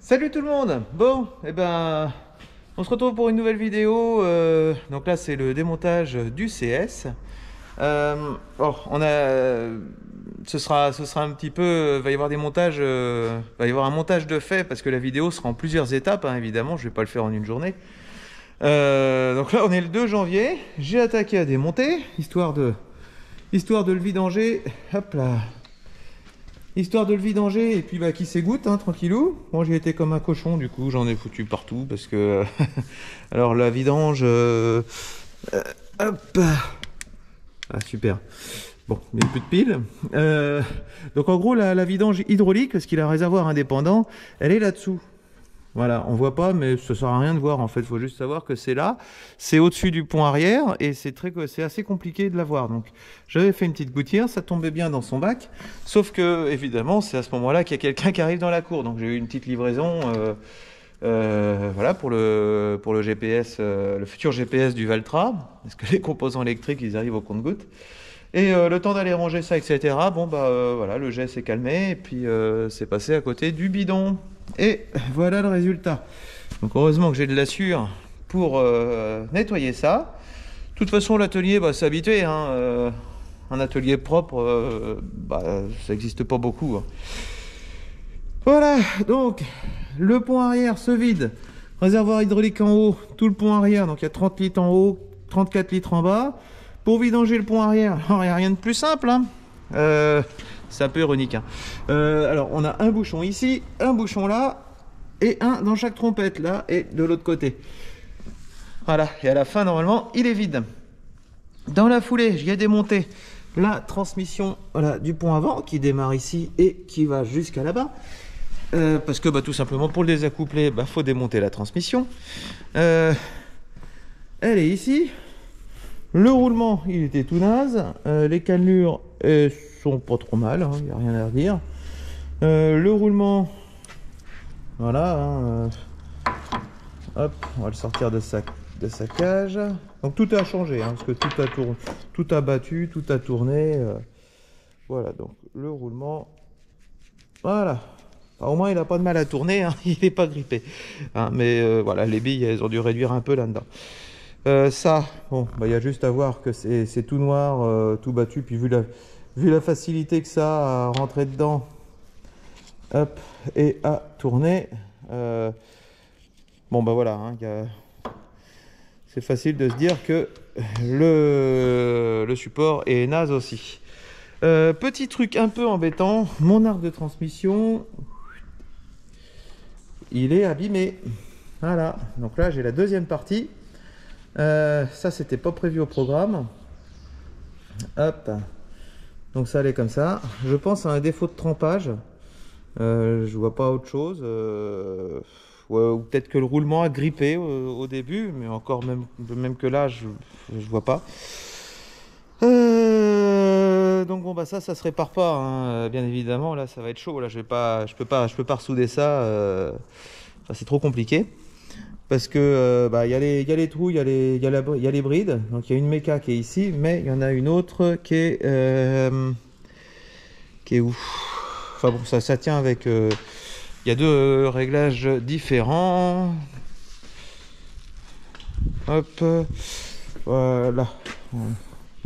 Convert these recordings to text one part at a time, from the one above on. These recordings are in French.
Salut tout le monde. Bon, eh ben, on se retrouve pour une nouvelle vidéo. Donc là, c'est le démontage du CS. Bon, ce sera un petit peu, va y avoir des montages, va y avoir un montage de fait parce que la vidéo sera en plusieurs étapes, hein, évidemment. Je vais pas le faire en une journée. Donc là, on est le 2 janvier. J'ai attaqué à démonter, histoire de le vidanger. Hop là. Histoire de le vidanger et puis bah qui s'égoutte, hein, tranquillou. Bon, j'ai été comme un cochon, du coup j'en ai foutu partout parce que alors la vidange hop, ah super. Bon, il n'y a plus de piles. Donc en gros la vidange hydraulique, parce qu'il a un réservoir indépendant, elle est là-dessous. Voilà, on voit pas, mais ça sert à rien de voir en fait. Il faut juste savoir que c'est là, c'est au-dessus du pont arrière et c'est assez compliqué de la voir. Donc, j'avais fait une petite gouttière, ça tombait bien dans son bac. Sauf que, évidemment, c'est à ce moment-là qu'il y a quelqu'un qui arrive dans la cour. Donc, j'ai eu une petite livraison, voilà, pour le GPS, le futur GPS du Valtra, parce que les composants électriques, ils arrivent au compte-gouttes. Et le temps d'aller ranger ça, etc. Bon, bah voilà, le jet s'est calmé et puis c'est passé à côté du bidon. Et voilà le résultat. Donc heureusement que j'ai de la sûre pour nettoyer ça. De toute façon, l'atelier, bah, c'est habitué, hein, un atelier propre, bah, ça n'existe pas beaucoup, hein. Voilà, donc le pont arrière se vide. Réservoir hydraulique en haut, tout le pont arrière. Donc il y a 30 litres en haut, 34 litres en bas. Pour vidanger le pont arrière, il n'y a rien de plus simple, hein. C'est un peu ironique, hein. Alors, on a un bouchon ici, un bouchon là, et un dans chaque trompette, là, et de l'autre côté. Voilà, et à la fin, normalement, il est vide. Dans la foulée, j'y ai démonté la transmission, voilà, du pont avant, qui démarre ici et qui va jusqu'à là-bas. Parce que, bah, tout simplement, pour le désaccoupler, bah, faut démonter la transmission. Elle est ici. Le roulement, il était tout naze. Les cannelures sont pas trop mal, il n'y a rien à redire. Le roulement, voilà, hein, hop, on va le sortir de sa cage. Donc tout a changé, hein, parce que tout a battu, tout a tourné. Voilà, donc le roulement, voilà. Enfin, au moins, il n'a pas de mal à tourner, hein, il n'est pas grippé. Hein, mais voilà, les billes, elles ont dû réduire un peu là-dedans. Ça, bon, bah, y a juste à voir que c'est tout noir, tout battu, puis vu la facilité que ça a à rentrer dedans, hop, et à tourner, bon bah voilà, hein, c'est facile de se dire que le support est naze aussi. Petit truc un peu embêtant, mon arc de transmission, il est abîmé. Voilà, donc là j'ai la deuxième partie. Ça c'était pas prévu au programme. Hop, donc ça allait comme ça. Je pense à un défaut de trempage. Je vois pas autre chose. Ouais, ou peut-être que le roulement a grippé au début, mais encore même que là je vois pas. Donc bon bah ça se répare pas, hein, bien évidemment. Là ça va être chaud. Là je peux pas ressouder ça. Enfin, c'est trop compliqué. Parce que bah, y a les trous, il y a les brides. Donc il y a une méca qui est ici, mais il y en a une autre qui est où? Enfin bon, ça tient avec... il y a deux réglages différents. Hop. Voilà. Non,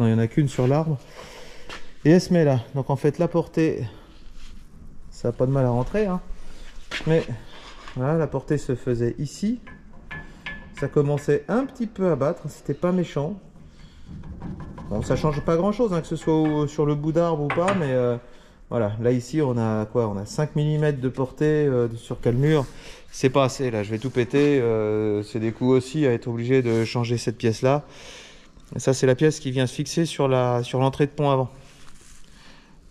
il n'y en a qu'une sur l'arbre. Et elle se met là. Donc en fait, la portée, ça n'a pas de mal à rentrer, hein. Mais voilà, la portée se faisait ici. Ça commençait un petit peu à battre, c'était pas méchant. Bon, ça change pas grand chose, hein, que ce soit sur le bout d'arbre ou pas, mais voilà. Là ici on a quoi? On a 5 mm de portée sur cannelure. C'est pas assez, là je vais tout péter. C'est des coûts aussi à être obligé de changer cette pièce là. Et ça c'est la pièce qui vient se fixer sur l'entrée de pont avant.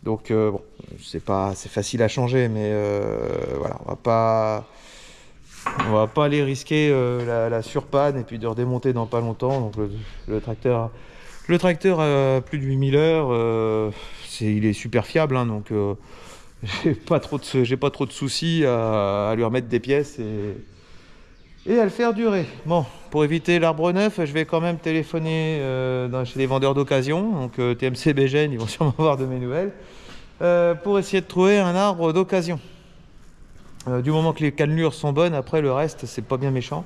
Donc bon, c'est facile à changer, mais voilà, on va pas aller risquer la surpanne et puis de redémonter dans pas longtemps. Donc le tracteur a plus de 8000 heures. Il est super fiable, hein, donc j'ai pas trop de soucis à lui remettre des pièces et à le faire durer. Bon, pour éviter l'arbre neuf, je vais quand même téléphoner chez les vendeurs d'occasion. Donc TMC Bégène, ils vont sûrement avoir de mes nouvelles. Pour essayer de trouver un arbre d'occasion. Du moment que les cannelures sont bonnes, après le reste, c'est pas bien méchant.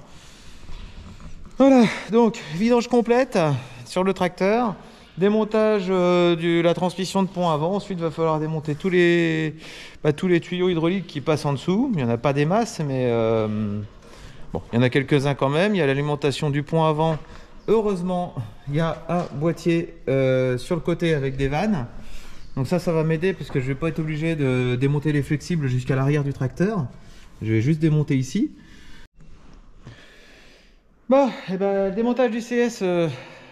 Voilà, donc vidange complète sur le tracteur. Démontage de la transmission de pont avant. Ensuite, il va falloir démonter tous les tuyaux hydrauliques qui passent en dessous. Il n'y en a pas des masses, mais bon, il y en a quelques-uns quand même. Il y a l'alimentation du pont avant. Heureusement, il y a un boîtier sur le côté avec des vannes. Donc ça va m'aider parce que je ne vais pas être obligé de démonter les flexibles jusqu'à l'arrière du tracteur. Je vais juste démonter ici. Bon, et ben, le démontage du CS,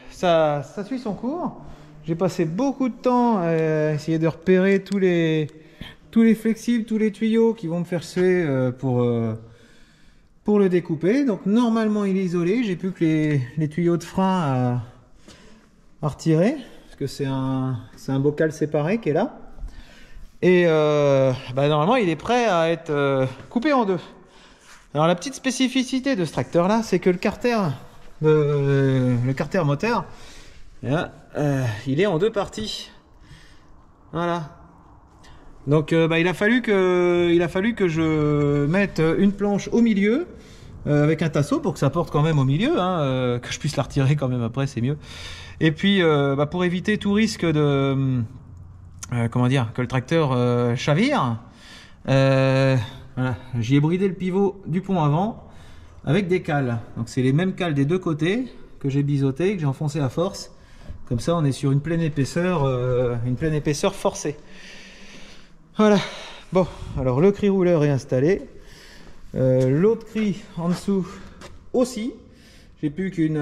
ça suit son cours. J'ai passé beaucoup de temps à essayer de repérer tous les flexibles, tous les tuyaux qui vont me faire suer pour le découper. Donc normalement il est isolé, j'ai plus que les tuyaux de frein à retirer, parce que c'est un bocal séparé qui est là. Et normalement il est prêt à être coupé en deux. Alors la petite spécificité de ce tracteur là, c'est que le carter moteur, il est en deux parties. Voilà. Donc il a fallu que je mette une planche au milieu avec un tasseau pour que ça porte quand même au milieu, hein, que je puisse la retirer quand même après, c'est mieux. Et puis pour éviter tout risque de que le tracteur chavire, voilà, j'y ai bridé le pivot du pont avant avec des cales. Donc c'est les mêmes cales des deux côtés que j'ai biseauté, que j'ai enfoncé à force. Comme ça on est sur une pleine épaisseur forcée. Voilà. Bon, alors le cri rouleur est installé. L'autre cri en dessous aussi. J'ai plus qu'une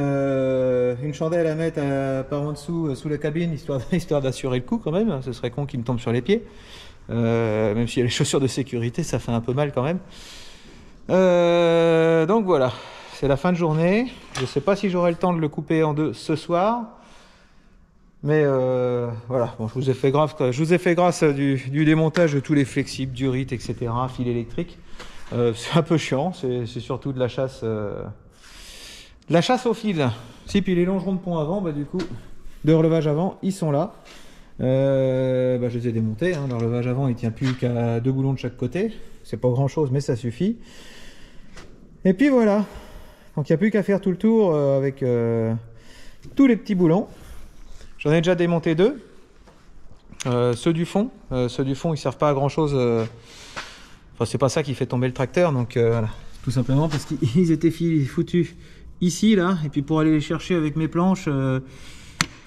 chandelle à mettre par en dessous sous la cabine, histoire d'assurer le coup quand même. Ce serait con qu'il me tombe sur les pieds. Même s'il y a les chaussures de sécurité, ça fait un peu mal quand même. Donc voilà, c'est la fin de journée. Je ne sais pas si j'aurai le temps de le couper en deux ce soir. Mais voilà, bon, je vous ai fait grâce du démontage de tous les flexibles, durites, etc., fil électrique. C'est un peu chiant, c'est surtout de la chasse au fil. Si, puis les longerons de pont avant, du coup, de relevage avant, ils sont là. Je les ai démontés, hein. Le relevage avant il tient plus qu'à 2 boulons de chaque côté, c'est pas grand chose mais ça suffit. Et puis voilà, donc il n'y a plus qu'à faire tout le tour avec tous les petits boulons. J'en ai déjà démonté 2, ceux du fond ils servent pas à grand chose, enfin c'est pas ça qui fait tomber le tracteur, donc voilà, tout simplement parce qu'ils étaient foutus ici là, et puis pour aller les chercher avec mes planches,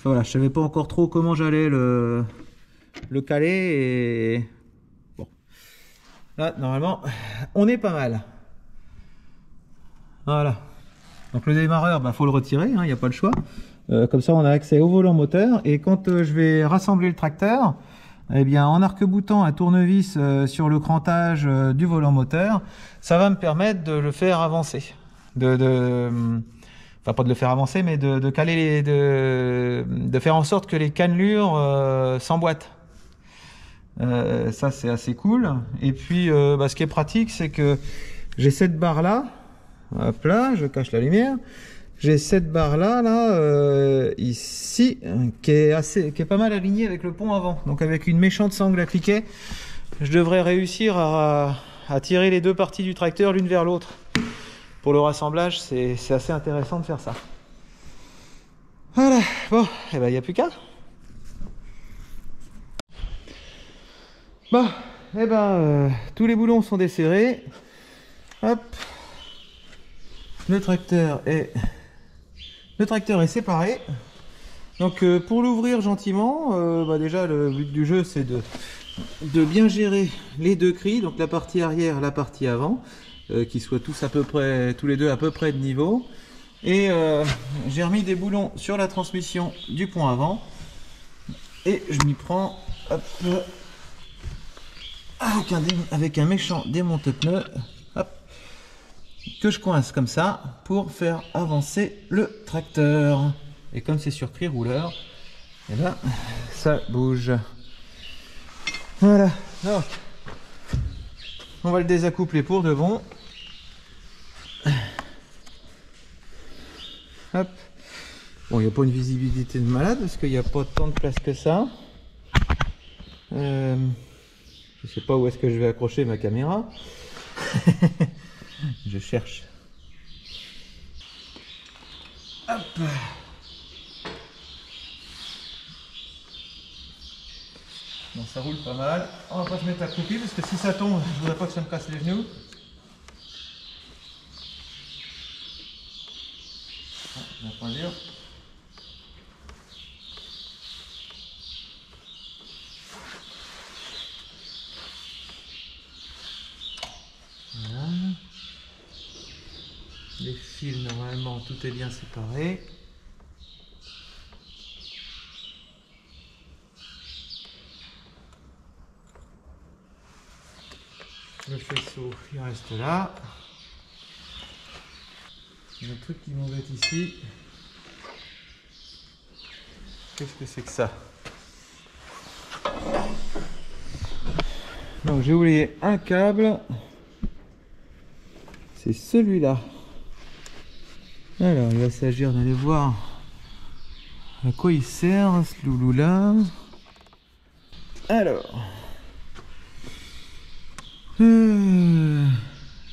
voilà, je savais pas encore trop comment j'allais le caler, et bon, là normalement on est pas mal. Voilà, donc le démarreur, faut le retirer, il n'y a pas le choix. Comme ça on a accès au volant moteur, et quand je vais rassembler le tracteur, eh bien en arc-boutant un tournevis sur le crantage du volant moteur, ça va me permettre de le faire avancer, enfin pas de le faire avancer, mais de caler de faire en sorte que les cannelures s'emboîtent. Ça c'est assez cool. Et puis ce qui est pratique, c'est que j'ai cette barre là, hop là, je cache la lumière. J'ai cette barre là, ici, qui est pas mal alignée avec le pont avant. Donc avec une méchante sangle à cliquet, je devrais réussir à tirer les deux parties du tracteur l'une vers l'autre. Pour le rassemblage, c'est assez intéressant de faire ça. Voilà, bon, et il n'y a plus qu'à. Bon, tous les boulons sont desserrés. Hop. Le tracteur est séparé. Donc pour l'ouvrir gentiment, déjà le but du jeu c'est de bien gérer les deux cris, donc la partie arrière, la partie avant, qu'ils soient tous les deux à peu près de niveau. Et j'ai remis des boulons sur la transmission du pont avant, et je m'y prends, hop, avec un méchant démonte-pneus, hop, que je coince comme ça pour faire avancer le tracteur. Et comme c'est sur cri rouleur, et ça bouge. Voilà, donc on va le désaccoupler pour de bon. Hop. Bon, il n'y a pas une visibilité de malade parce qu'il n'y a pas tant de place que ça. Je sais pas où est-ce que je vais accrocher ma caméra. Je cherche. Hop. Bon, ça roule pas mal. On va pas se mettre accroupi parce que si ça tombe, je voudrais pas que ça me casse les genoux. Ah, je vais pas dire. Voilà. Les fils, normalement, tout est bien séparé. Le faisceau, il reste là. Le truc qui m'embête ici. Qu'est-ce que c'est que ça? Donc j'ai oublié un câble. C'est celui-là. Alors il va s'agir d'aller voir à quoi il sert ce loulou-là. Alors.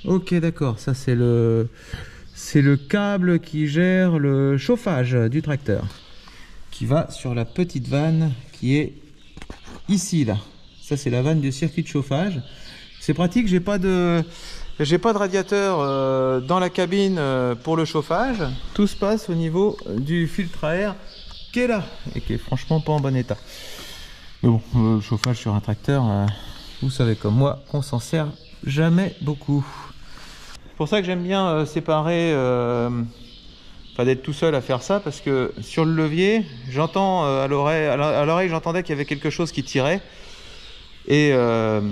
Ok, d'accord, ça c'est le câble qui gère le chauffage du tracteur qui va sur la petite vanne qui est ici là. Ça c'est la vanne du circuit de chauffage. C'est pratique, j'ai pas de radiateur dans la cabine pour le chauffage. Tout se passe au niveau du filtre à air qui est là et qui est franchement pas en bon état. Mais bon, le chauffage sur un tracteur, vous savez comme moi qu'on s'en sert jamais beaucoup. C'est pour ça que j'aime bien séparer, enfin d'être tout seul à faire ça, parce que sur le levier, j'entends à l'oreille, j'entendais qu'il y avait quelque chose qui tirait. Et voilà,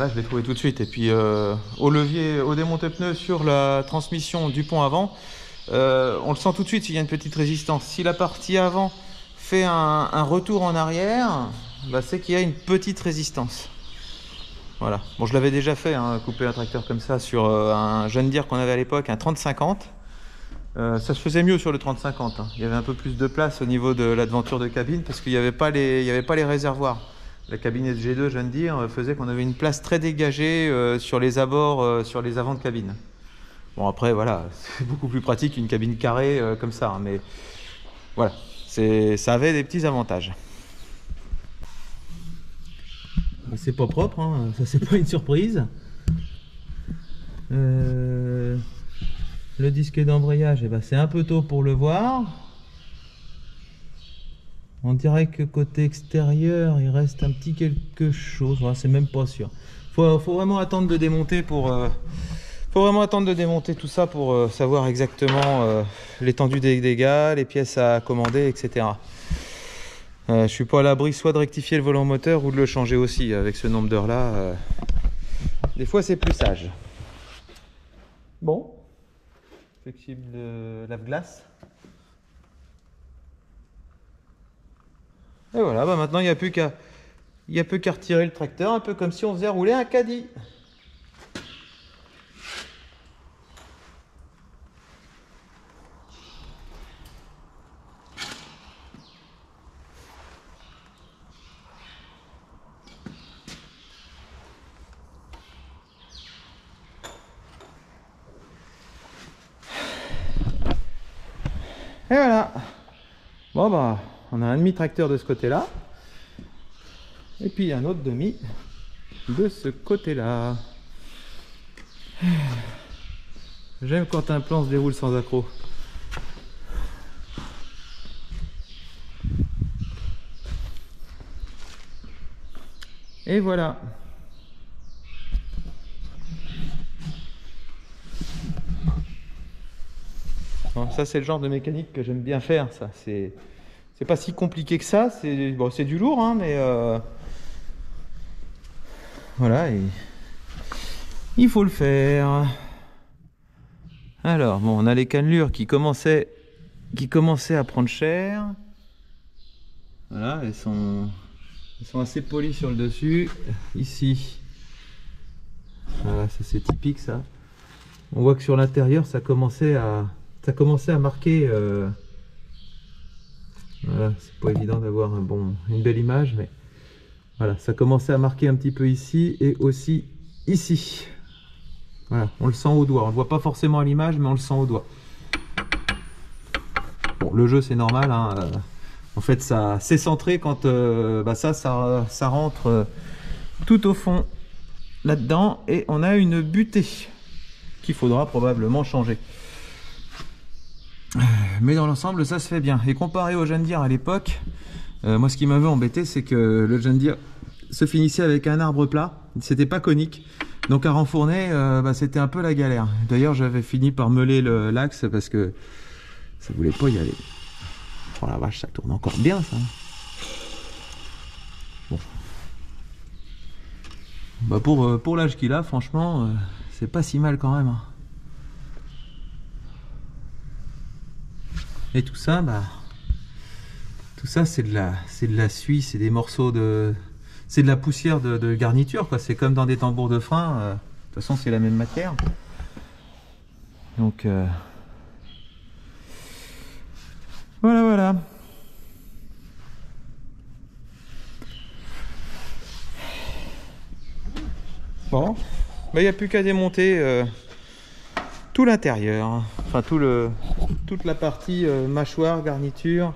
je l'ai trouvé tout de suite. Et puis au levier, au démonte-pneus sur la transmission du pont avant, on le sent tout de suite s'il y a une petite résistance. Si la partie avant fait un retour en arrière, bah, c'est qu'il y a une petite résistance. Voilà. Bon, je l'avais déjà fait, hein, couper un tracteur comme ça sur un John Deere qu'on avait à l'époque, un 30-50. Ça se faisait mieux sur le 30-50. Hein. Il y avait un peu plus de place au niveau de l'aventure de cabine parce qu'il n'y avait pas les réservoirs. La cabine SG2 John Deere faisait qu'on avait une place très dégagée sur les abords, sur les avants de cabine. Bon, après, voilà, c'est beaucoup plus pratique qu'une cabine carrée comme ça. Hein, mais voilà, ça avait des petits avantages. C'est pas propre, hein. Ça c'est pas une surprise. Le disque d'embrayage, eh ben, c'est un peu tôt pour le voir. On dirait que côté extérieur, il reste un petit quelque chose. Ouais, c'est même pas sûr. Faut vraiment attendre de démonter pour. Faut vraiment attendre de démonter tout ça pour savoir exactement l'étendue des dégâts, les pièces à commander, etc. Je suis pas à l'abri soit de rectifier le volant moteur ou de le changer aussi. Avec ce nombre d'heures là, des fois c'est plus sage. Bon, flexible lave-glace. Et voilà, bah maintenant il n'y a plus qu'à retirer le tracteur, un peu comme si on faisait rouler un caddie. Et voilà. Bon bah, on a un demi-tracteur de ce côté-là. Et puis un autre demi de ce côté-là. J'aime quand un plan se déroule sans accroc. Et voilà. Bon, ça c'est le genre de mécanique que j'aime bien faire. Ça c'est pas si compliqué que ça. C'est bon, c'est du lourd, hein, mais voilà. Et il faut le faire. Alors bon, on a les cannelures qui commençaient à prendre cher. Voilà, elles sont assez polies sur le dessus. Ici, voilà, ça c'est typique ça. On voit que sur l'intérieur, ça commençait à marquer. Voilà, c'est pas évident d'avoir une belle image, mais voilà, ça commençait à marquer un petit peu ici et aussi ici. Voilà, on le sent au doigt. On le voit pas forcément à l'image, mais on le sent au doigt. Bon, le jeu c'est normal, hein. En fait, ça c'est centré quand ça rentre tout au fond là-dedans et on a une butée qu'il faudra probablement changer. Mais dans l'ensemble, ça se fait bien. Et comparé au John Deere à l'époque, moi ce qui m'avait embêté, c'est que le John Deere se finissait avec un arbre plat, c'était pas conique. Donc à renfourner, c'était un peu la galère. D'ailleurs, j'avais fini par meuler l'axe parce que ça voulait pas y aller. Oh la vache, ça tourne encore bien ça. Bon. Bah pour l'âge qu'il a, franchement, c'est pas si mal quand même. Et tout ça, tout ça c'est de la suie, c'est des morceaux de... C'est de la poussière de garniture, quoi. C'est comme dans des tambours de frein. De toute façon, c'est la même matière. Donc, voilà. Bon, il n'y a plus qu'à démonter tout l'intérieur. Hein. Enfin, toute la partie mâchoire, garniture.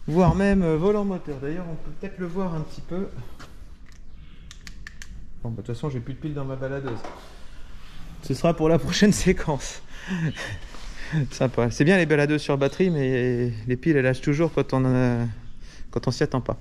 Voire même volant moteur. D'ailleurs, on peut peut-être le voir un petit peu. Bon, de toute façon, j'ai plus de piles dans ma baladeuse. Ce sera pour la prochaine séquence. Sympa. C'est bien les baladeuses sur batterie, mais les piles, elles lâchent toujours quand on s'y attend pas.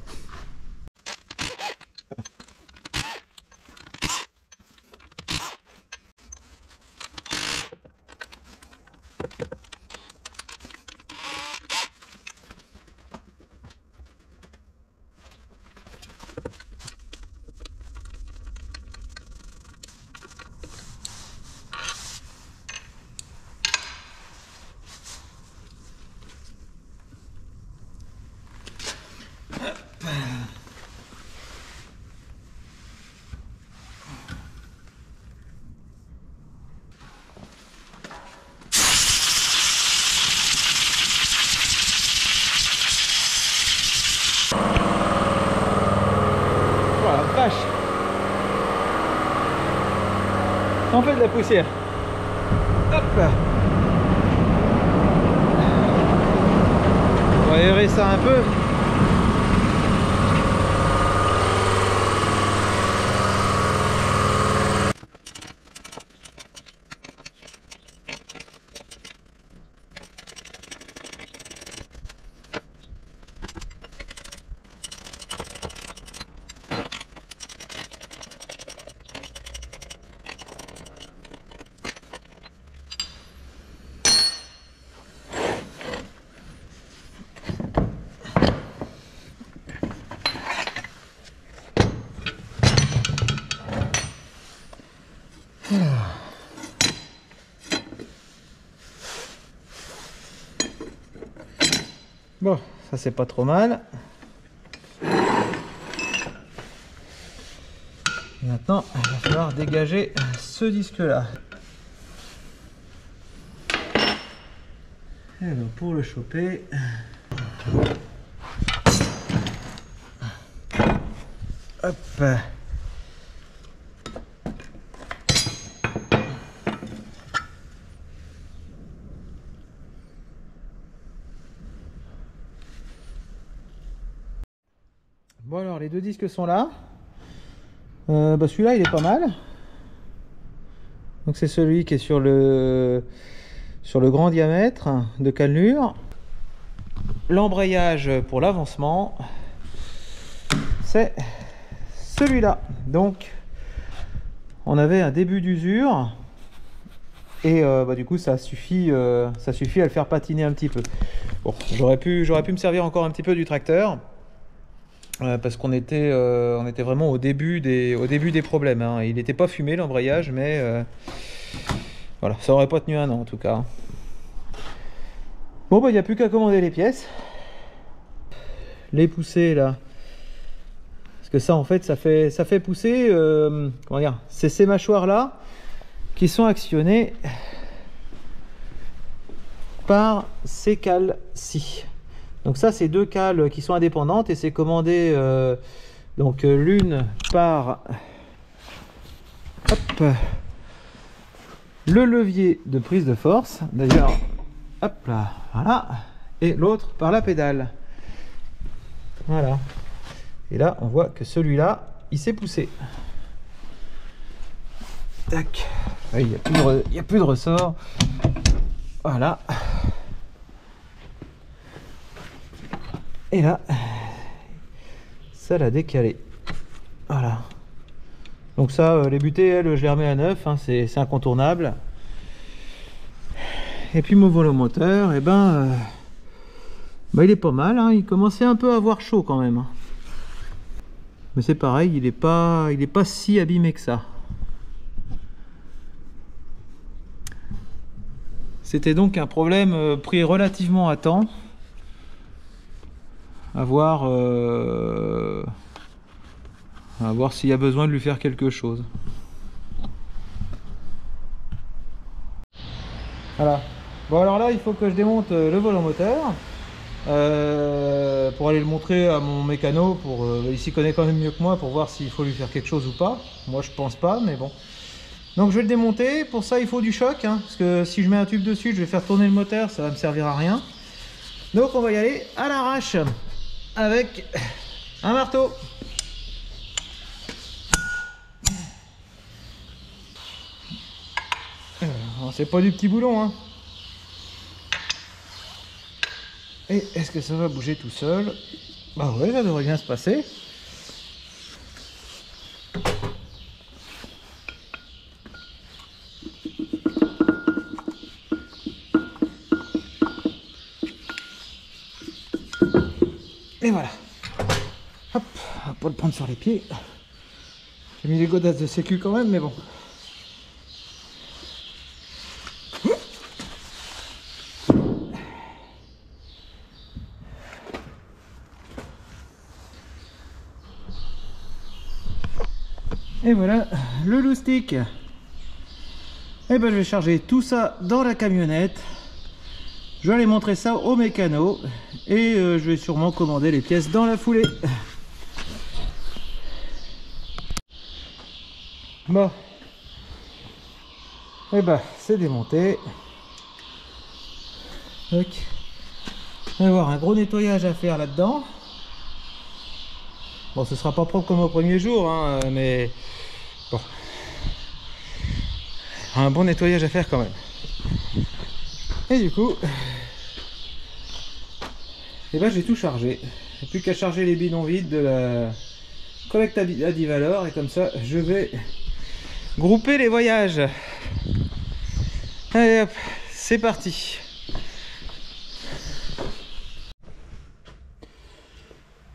On fait de la poussière. Hop là. On va aérer ça un peu. Bon, ça c'est pas trop mal. Maintenant, il va falloir dégager ce disque-là. Alors, pour le choper... Hop. Bon alors, les deux disques sont là. Celui-là, il est pas mal. Donc c'est celui qui est sur le grand diamètre de cannelure. L'embrayage pour l'avancement, c'est celui-là. Donc on avait un début d'usure et du coup ça suffit à le faire patiner un petit peu. Bon, j'aurais pu me servir encore un petit peu du tracteur. Parce qu'on était vraiment au début des problèmes. Hein. Il n'était pas fumé l'embrayage, mais voilà, ça aurait pas tenu un an en tout cas. Bon, il n'y a plus qu'à commander les pièces. Les pousser là. Parce que ça, en fait, ça fait pousser. Comment dire, c'est ces mâchoires là qui sont actionnées par ces cales-ci. Donc ça, c'est deux cales qui sont indépendantes et c'est commandé donc l'une par Hop. Le levier de prise de force, d'ailleurs, hop là, voilà, et l'autre par la pédale. Voilà. Et là, on voit que celui-là, il s'est poussé. Tac. Il n'y a plus de ressort. Voilà. Et là, ça l'a décalé. Voilà. Donc ça, les butées, elles, je les remets à neuf, hein, c'est incontournable. Et puis mon volomoteur, eh ben, il est pas mal, hein, il commençait un peu à avoir chaud quand même. Mais c'est pareil, il est pas si abîmé que ça. C'était donc un problème pris relativement à temps. À voir s'il y a besoin de lui faire quelque chose. Voilà. Bon alors là il faut que je démonte le volomoteur pour aller le montrer à mon mécano. Il s'y connaît quand même mieux que moi pour voir s'il faut lui faire quelque chose ou pas. Moi je pense pas, mais bon. Donc je vais le démonter. Pour ça il faut du choc, hein, parce que si je mets un tube dessus je vais faire tourner le moteur, ça va me servir à rien. Donc on va y aller à l'arrache avec un marteau. C'est pas du petit boulon, hein. Et est-ce que ça va bouger tout seul? Bah ouais, ça devrait bien se passer. Et voilà. Hop, on va pas le prendre sur les pieds. J'ai mis les godasses de sécu quand même, mais bon. Et voilà le loustic. Et ben je vais charger tout ça dans la camionnette. Je vais aller montrer ça au mécano et je vais sûrement commander les pièces dans la foulée. Bon. Et ben c'est démonté. Donc, il va y avoir un gros nettoyage à faire là-dedans. Bon, ce sera pas propre comme au premier jour, hein, mais bon, un bon nettoyage à faire quand même. Et du coup, et ben j'ai tout chargé. Il n'y a plus qu'à charger les bidons vides de la collecte à Divalor et comme ça, je vais grouper les voyages. Allez hop, c'est parti.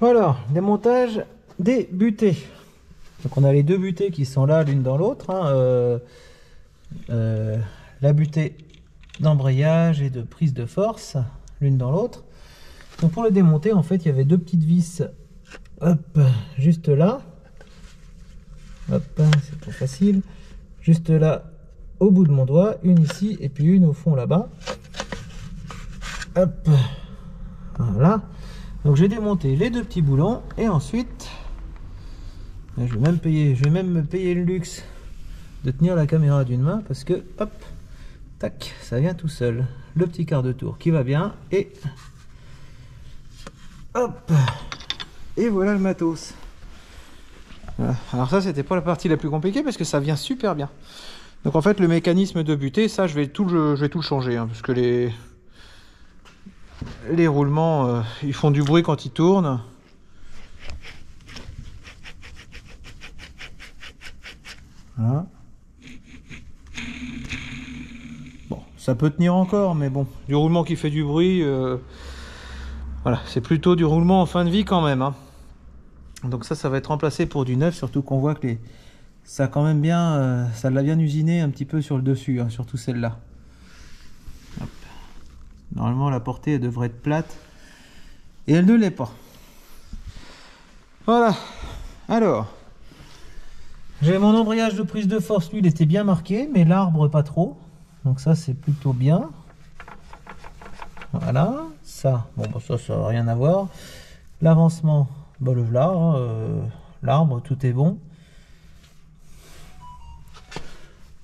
Voilà, démontage des butées. Donc on a les deux butées qui sont là l'une dans l'autre, hein, la butée d'embrayage et de prise de force l'une dans l'autre. Donc pour le démonter, en fait il y avait deux petites vis, hop, juste là, hop, c'est trop facile, juste là au bout de mon doigt, une ici et puis une au fond là-bas, hop, voilà. Donc j'ai démonté les deux petits boulons et ensuite je vais même me payer le luxe de tenir la caméra d'une main parce que hop, tac, ça vient tout seul. Le petit quart de tour qui va bien et hop, et voilà le matos. Voilà. Alors ça c'était pas la partie la plus compliquée parce que ça vient super bien. Donc en fait le mécanisme de butée, ça je vais tout le changer, hein, parce que les roulements, ils font du bruit quand ils tournent. Voilà. Bon, ça peut tenir encore, mais bon, du roulement qui fait du bruit, voilà, c'est plutôt du roulement en fin de vie quand même, hein. Donc ça va être remplacé pour du neuf, surtout qu'on voit que ça a quand même bien, ça l'a bien usiné un petit peu sur le dessus, hein, surtout celle-là. Normalement la portée elle devrait être plate et elle ne l'est pas. Voilà. Alors j'ai mon embrayage de prise de force, lui il était bien marqué, mais l'arbre pas trop, donc ça c'est plutôt bien. Voilà, ça, bon bah, ça n'a rien à voir. L'avancement, bah, le voilà, l'arbre tout est bon.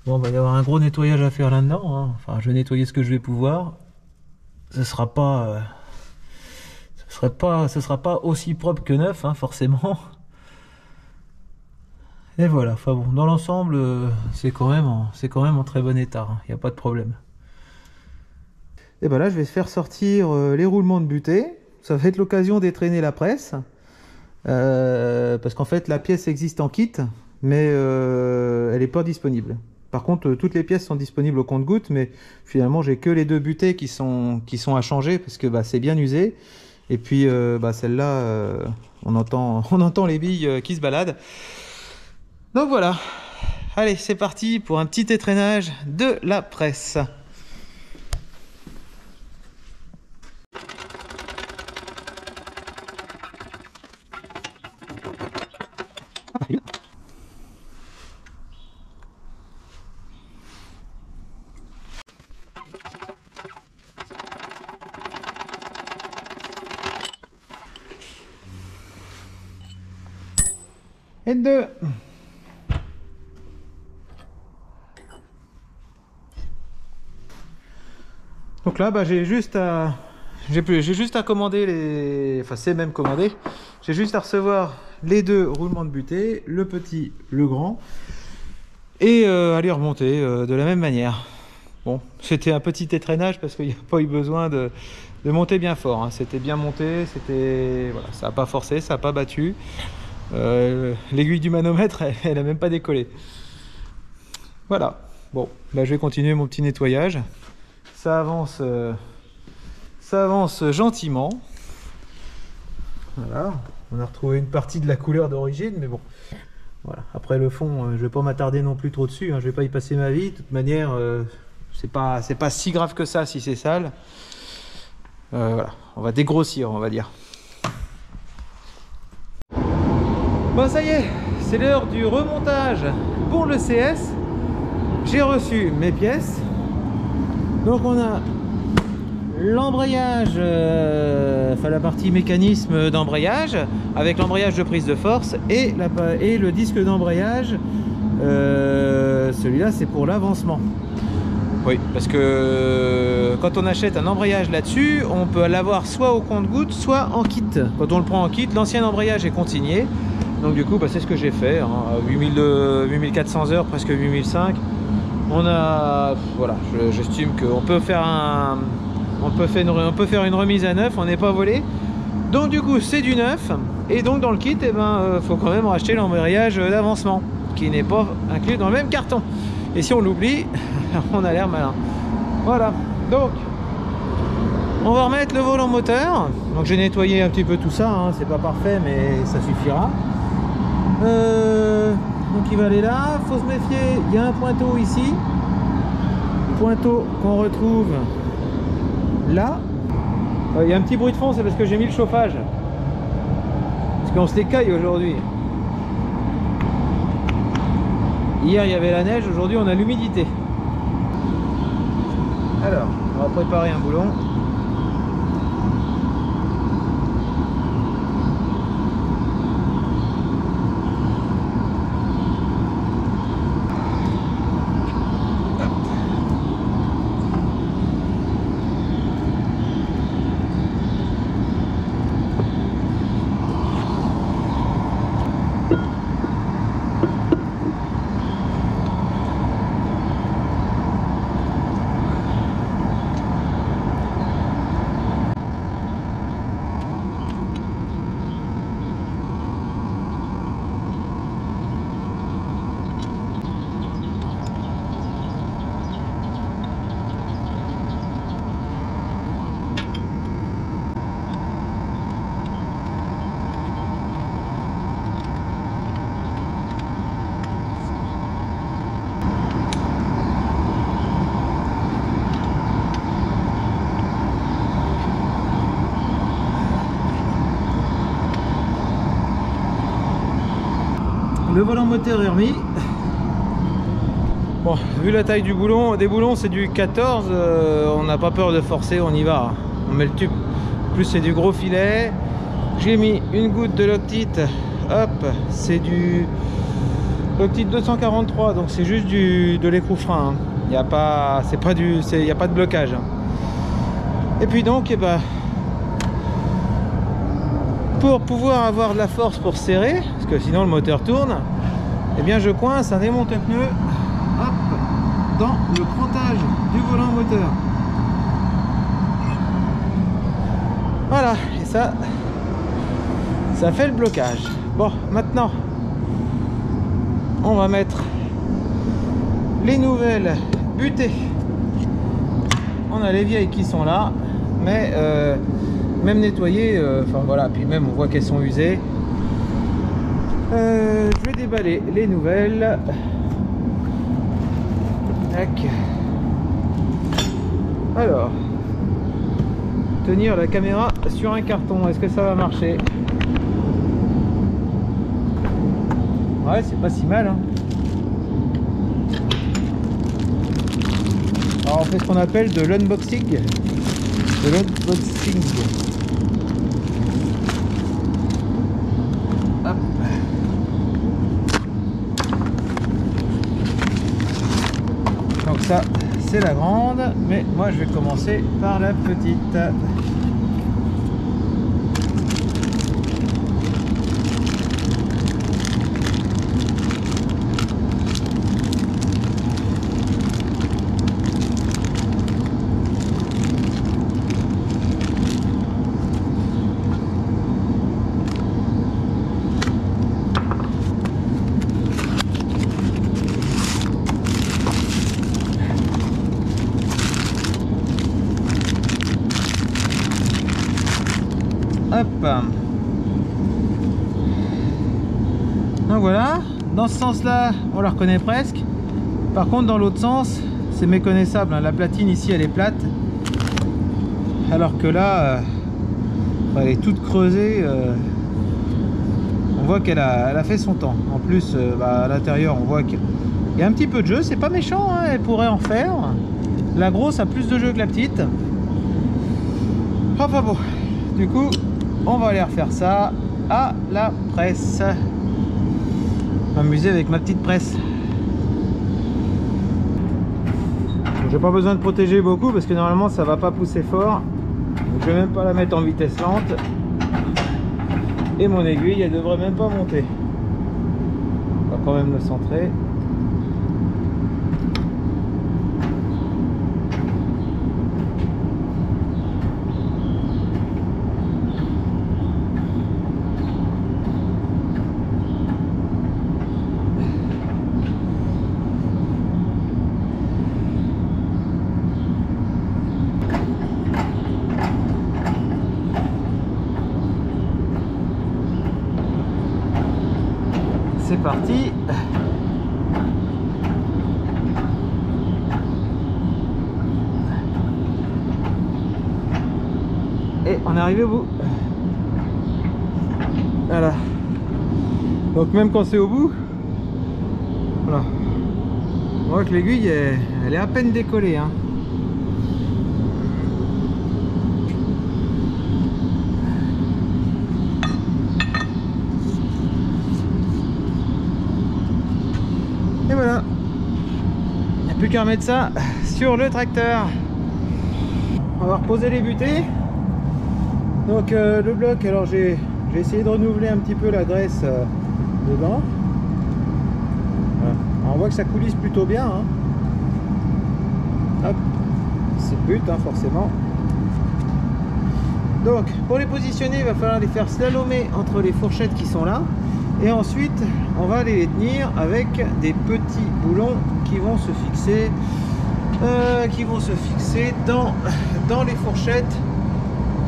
Bon, il va y avoir un gros nettoyage à faire là-dedans, hein. Enfin, je vais nettoyer ce que je vais pouvoir. Ce sera pas, ce sera pas aussi propre que neuf, hein, forcément. Et voilà. Enfin bon, dans l'ensemble, c'est quand même en très bon état. Il n'y a pas de problème. Et ben là, je vais faire sortir les roulements de butée. Ça va être l'occasion d'étraîner la presse, parce qu'en fait, la pièce existe en kit, mais elle n'est pas disponible. Par contre, toutes les pièces sont disponibles au compte-gouttes, mais finalement, j'ai que les 2 butées qui sont à changer parce que bah, c'est bien usé. Et puis, bah, celle-là, on entend les billes qui se baladent. Donc voilà. Allez, c'est parti pour un petit étraînage de la presse. Et 2. Donc là, bah, j'ai juste à commander les... Enfin, c'est même commandé. J'ai juste à recevoir les 2 roulements de butée, le petit, le grand, et à les remonter de la même manière. Bon, c'était un petit étraînage parce qu'il n'y a pas eu besoin de monter bien fort, hein. C'était bien monté, voilà, ça n'a pas forcé, ça n'a pas battu. L'aiguille du manomètre, elle n'a même pas décollé. Voilà. Bon, bah, je vais continuer mon petit nettoyage. Ça avance gentiment. Voilà, on a retrouvé une partie de la couleur d'origine, mais bon, voilà. Après le fond, je vais pas m'attarder non plus trop dessus, hein. Je vais pas y passer ma vie. De toute manière, c'est pas si grave que ça si c'est sale. Voilà, on va dégrossir, on va dire. Bon, ça y est, c'est l'heure du remontage pour le CS. J'ai reçu mes pièces. Donc on a l'embrayage, enfin la partie mécanisme d'embrayage avec l'embrayage de prise de force et le disque d'embrayage. Celui-là, c'est pour l'avancement. Oui, parce que quand on achète un embrayage là-dessus, on peut l'avoir soit au compte-gouttes, soit en kit. Quand on le prend en kit, l'ancien embrayage est consigné. Donc du coup, bah, c'est ce que j'ai fait, hein. 8400 heures, presque 8005. On a, voilà, j'estime qu'on peut faire une remise à neuf, on n'est pas volé. Donc du coup, c'est du neuf. Et donc dans le kit, eh ben, faut quand même racheter l'embrayage d'avancement, qui n'est pas inclus dans le même carton. Et si on l'oublie, on a l'air malin. Voilà, donc on va remettre le volant moteur. Donc j'ai nettoyé un petit peu tout ça, hein. C'est pas parfait, mais ça suffira. Donc il va aller là, faut se méfier, il y a un pointeau ici, pointeau qu'on retrouve là. Il y a un petit bruit de fond, c'est parce que j'ai mis le chauffage, parce qu'on se décaille aujourd'hui. Hier il y avait la neige, aujourd'hui on a l'humidité. Alors on va préparer un boulon. Le volant moteur est remis. Bon, vu la taille du boulon, des boulons c'est du 14, on n'a pas peur de forcer, on y va, on met le tube. En plus c'est du gros filet. J'ai mis une goutte de Loctite, hop, c'est du Cockpit 243, donc c'est juste de l'écrou frein. Il n'y a pas, c'est pas du, il n'y a pas de blocage. Et puis donc, eh ben, pour pouvoir avoir de la force pour serrer, parce que sinon le moteur tourne, eh bien je coince un démonte-pneu, hop, dans le crottage du volant moteur. Voilà, et ça fait le blocage. Bon, maintenant, on va mettre les nouvelles butées. On a les vieilles qui sont là, mais même nettoyées, enfin voilà, puis même on voit qu'elles sont usées. Je vais déballer les nouvelles. Tac. Alors, tenir la caméra sur un carton, est-ce que ça va marcher? Ouais, c'est pas si mal, hein. Alors on fait ce qu'on appelle de l'unboxing. De l'unboxing. Hop. Donc ça, c'est la grande, mais moi je vais commencer par la petite. Hop. Donc voilà, dans ce sens là on la reconnaît presque. Par contre dans l'autre sens c'est méconnaissable, hein. La platine ici elle est plate, alors que là elle est toute creusée. On voit qu'elle a fait son temps. En plus à l'intérieur on voit qu'il y a un petit peu de jeu, c'est pas méchant, hein. Elle pourrait en faire. La grosse a plus de jeu que la petite. Enfin bon, du coup on va aller refaire ça à la presse. M'amuser avec ma petite presse. J'ai pas besoin de protéger beaucoup parce que normalement ça va pas pousser fort. Donc, je vais même pas la mettre en vitesse lente. Et mon aiguille elle devrait même pas monter. On va quand même le centrer. C'est parti. Et on est arrivé au bout. Voilà. Donc même quand c'est au bout, voilà, on voit que l'aiguille elle est à peine décollée, hein. Et voilà, il n'y a plus qu'à remettre ça sur le tracteur. On va reposer les butées. Donc le bloc, alors j'ai essayé de renouveler un petit peu la graisse dedans. Voilà. Alors, on voit que ça coulisse plutôt bien, hein. Hop, c'est le but, hein, forcément. Donc pour les positionner, il va falloir les faire slalomer entre les fourchettes qui sont là. Et ensuite, on va les tenir avec des petits boulons qui vont se fixer, dans les fourchettes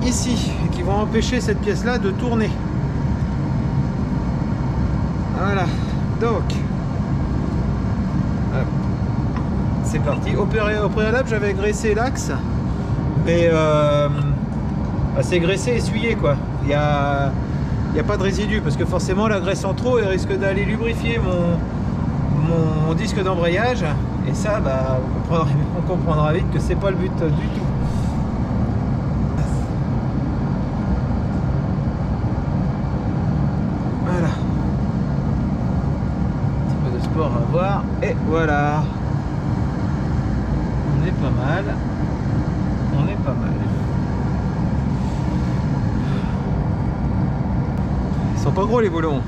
ici, et qui vont empêcher cette pièce-là de tourner. Voilà. Donc, c'est parti. Au préalable, j'avais graissé l'axe, mais c'est graissé, essuyé, quoi. Il y a pas de résidus parce que forcément la graisse en trop elle risque d'aller lubrifier mon disque d'embrayage, et ça on comprendra vite que c'est pas le but du tout. Voilà, un petit peu de voir. Et voilà. On est pas mal. On est pas mal. Ils sont pas gros les boulons.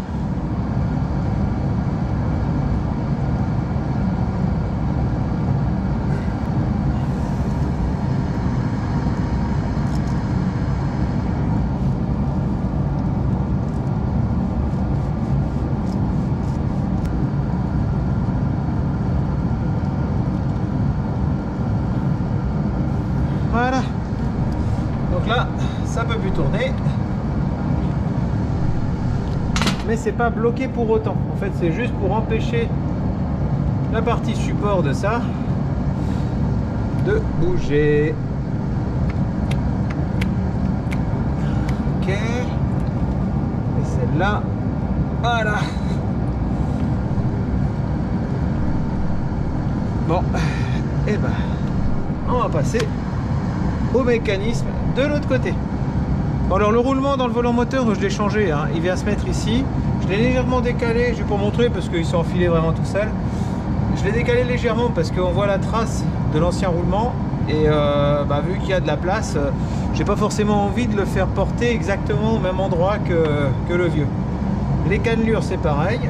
Voilà. Donc là, ça peut plus tourner. Mais c'est pas bloqué pour autant. En fait, c'est juste pour empêcher la partie support de ça de bouger. Ok. Et celle-là, voilà. Bon, et ben, on va passer au mécanisme de l'autre côté. Bon, alors le roulement dans le volant moteur, je l'ai changé, hein. Il vient se mettre ici. Je l'ai légèrement décalé, je vais pas montrer parce qu'il s'est enfilé vraiment tout seul. Je l'ai décalé légèrement parce qu'on voit la trace de l'ancien roulement. Et vu qu'il y a de la place, j'ai pas forcément envie de le faire porter exactement au même endroit que le vieux. Les cannelures c'est pareil,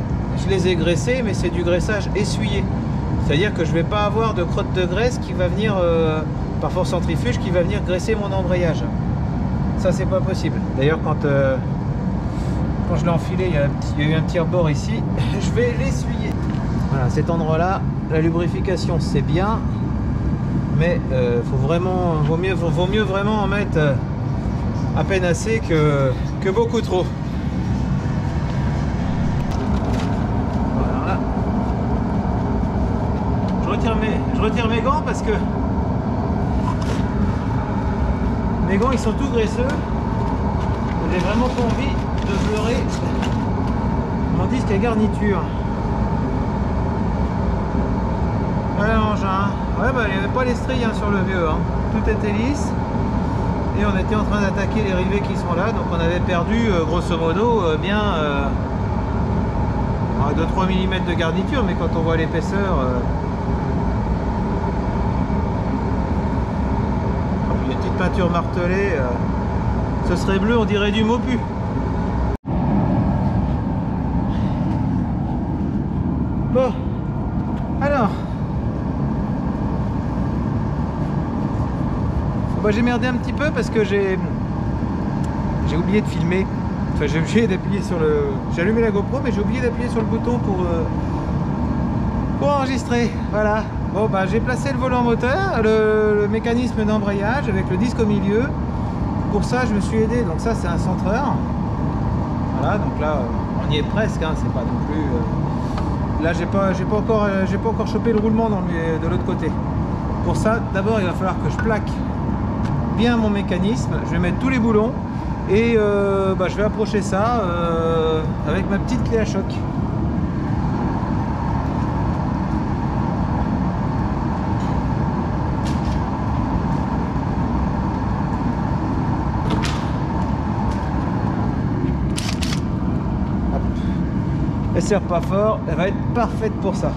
je les ai graissées, mais c'est du graissage essuyé. C'est-à-dire que je vais pas avoir de crotte de graisse qui va venir, par force centrifuge, qui va venir graisser mon embrayage. Ça c'est pas possible. D'ailleurs quand je l'ai enfilé, il y a eu un petit rebord ici. Je vais l'essuyer. Voilà, cet endroit là, la lubrification c'est bien, mais vaut mieux vraiment en mettre à peine assez que beaucoup trop. Voilà. Je retire mes gants parce que mes gants ils sont tout graisseux. J'ai vraiment pas envie de pleurer mon disque à garniture. Voilà l'engin. Ouais, il n'y avait pas les stries sur le vieux. Hein. Tout était lisse. Et on était en train d'attaquer les rivets qui sont là. Donc on avait perdu grosso modo bien 2-3 mm de garniture. Mais quand on voit l'épaisseur... une petite peinture martelée. Ce serait bleu, on dirait du Mopu. Bon. Alors... j'ai merdé un petit peu parce que j'ai oublié de filmer. Enfin, j'ai oublié d'appuyer sur le... J'ai allumé la GoPro, mais j'ai oublié d'appuyer sur le bouton pour enregistrer. Voilà. Bon, j'ai placé le volant moteur, le mécanisme d'embrayage avec le disque au milieu. Pour ça, je me suis aidé. Donc ça, c'est un centreur. Voilà. Donc là, on y est presque. Hein, c'est pas non plus. Là, j'ai pas encore chopé le roulement de l'autre côté. Pour ça, d'abord, il va falloir que je plaque bien mon mécanisme. Je vais mettre tous les boulons et je vais approcher ça avec ma petite clé à choc. Hop. Elle serre pas fort, elle va être parfaite pour ça.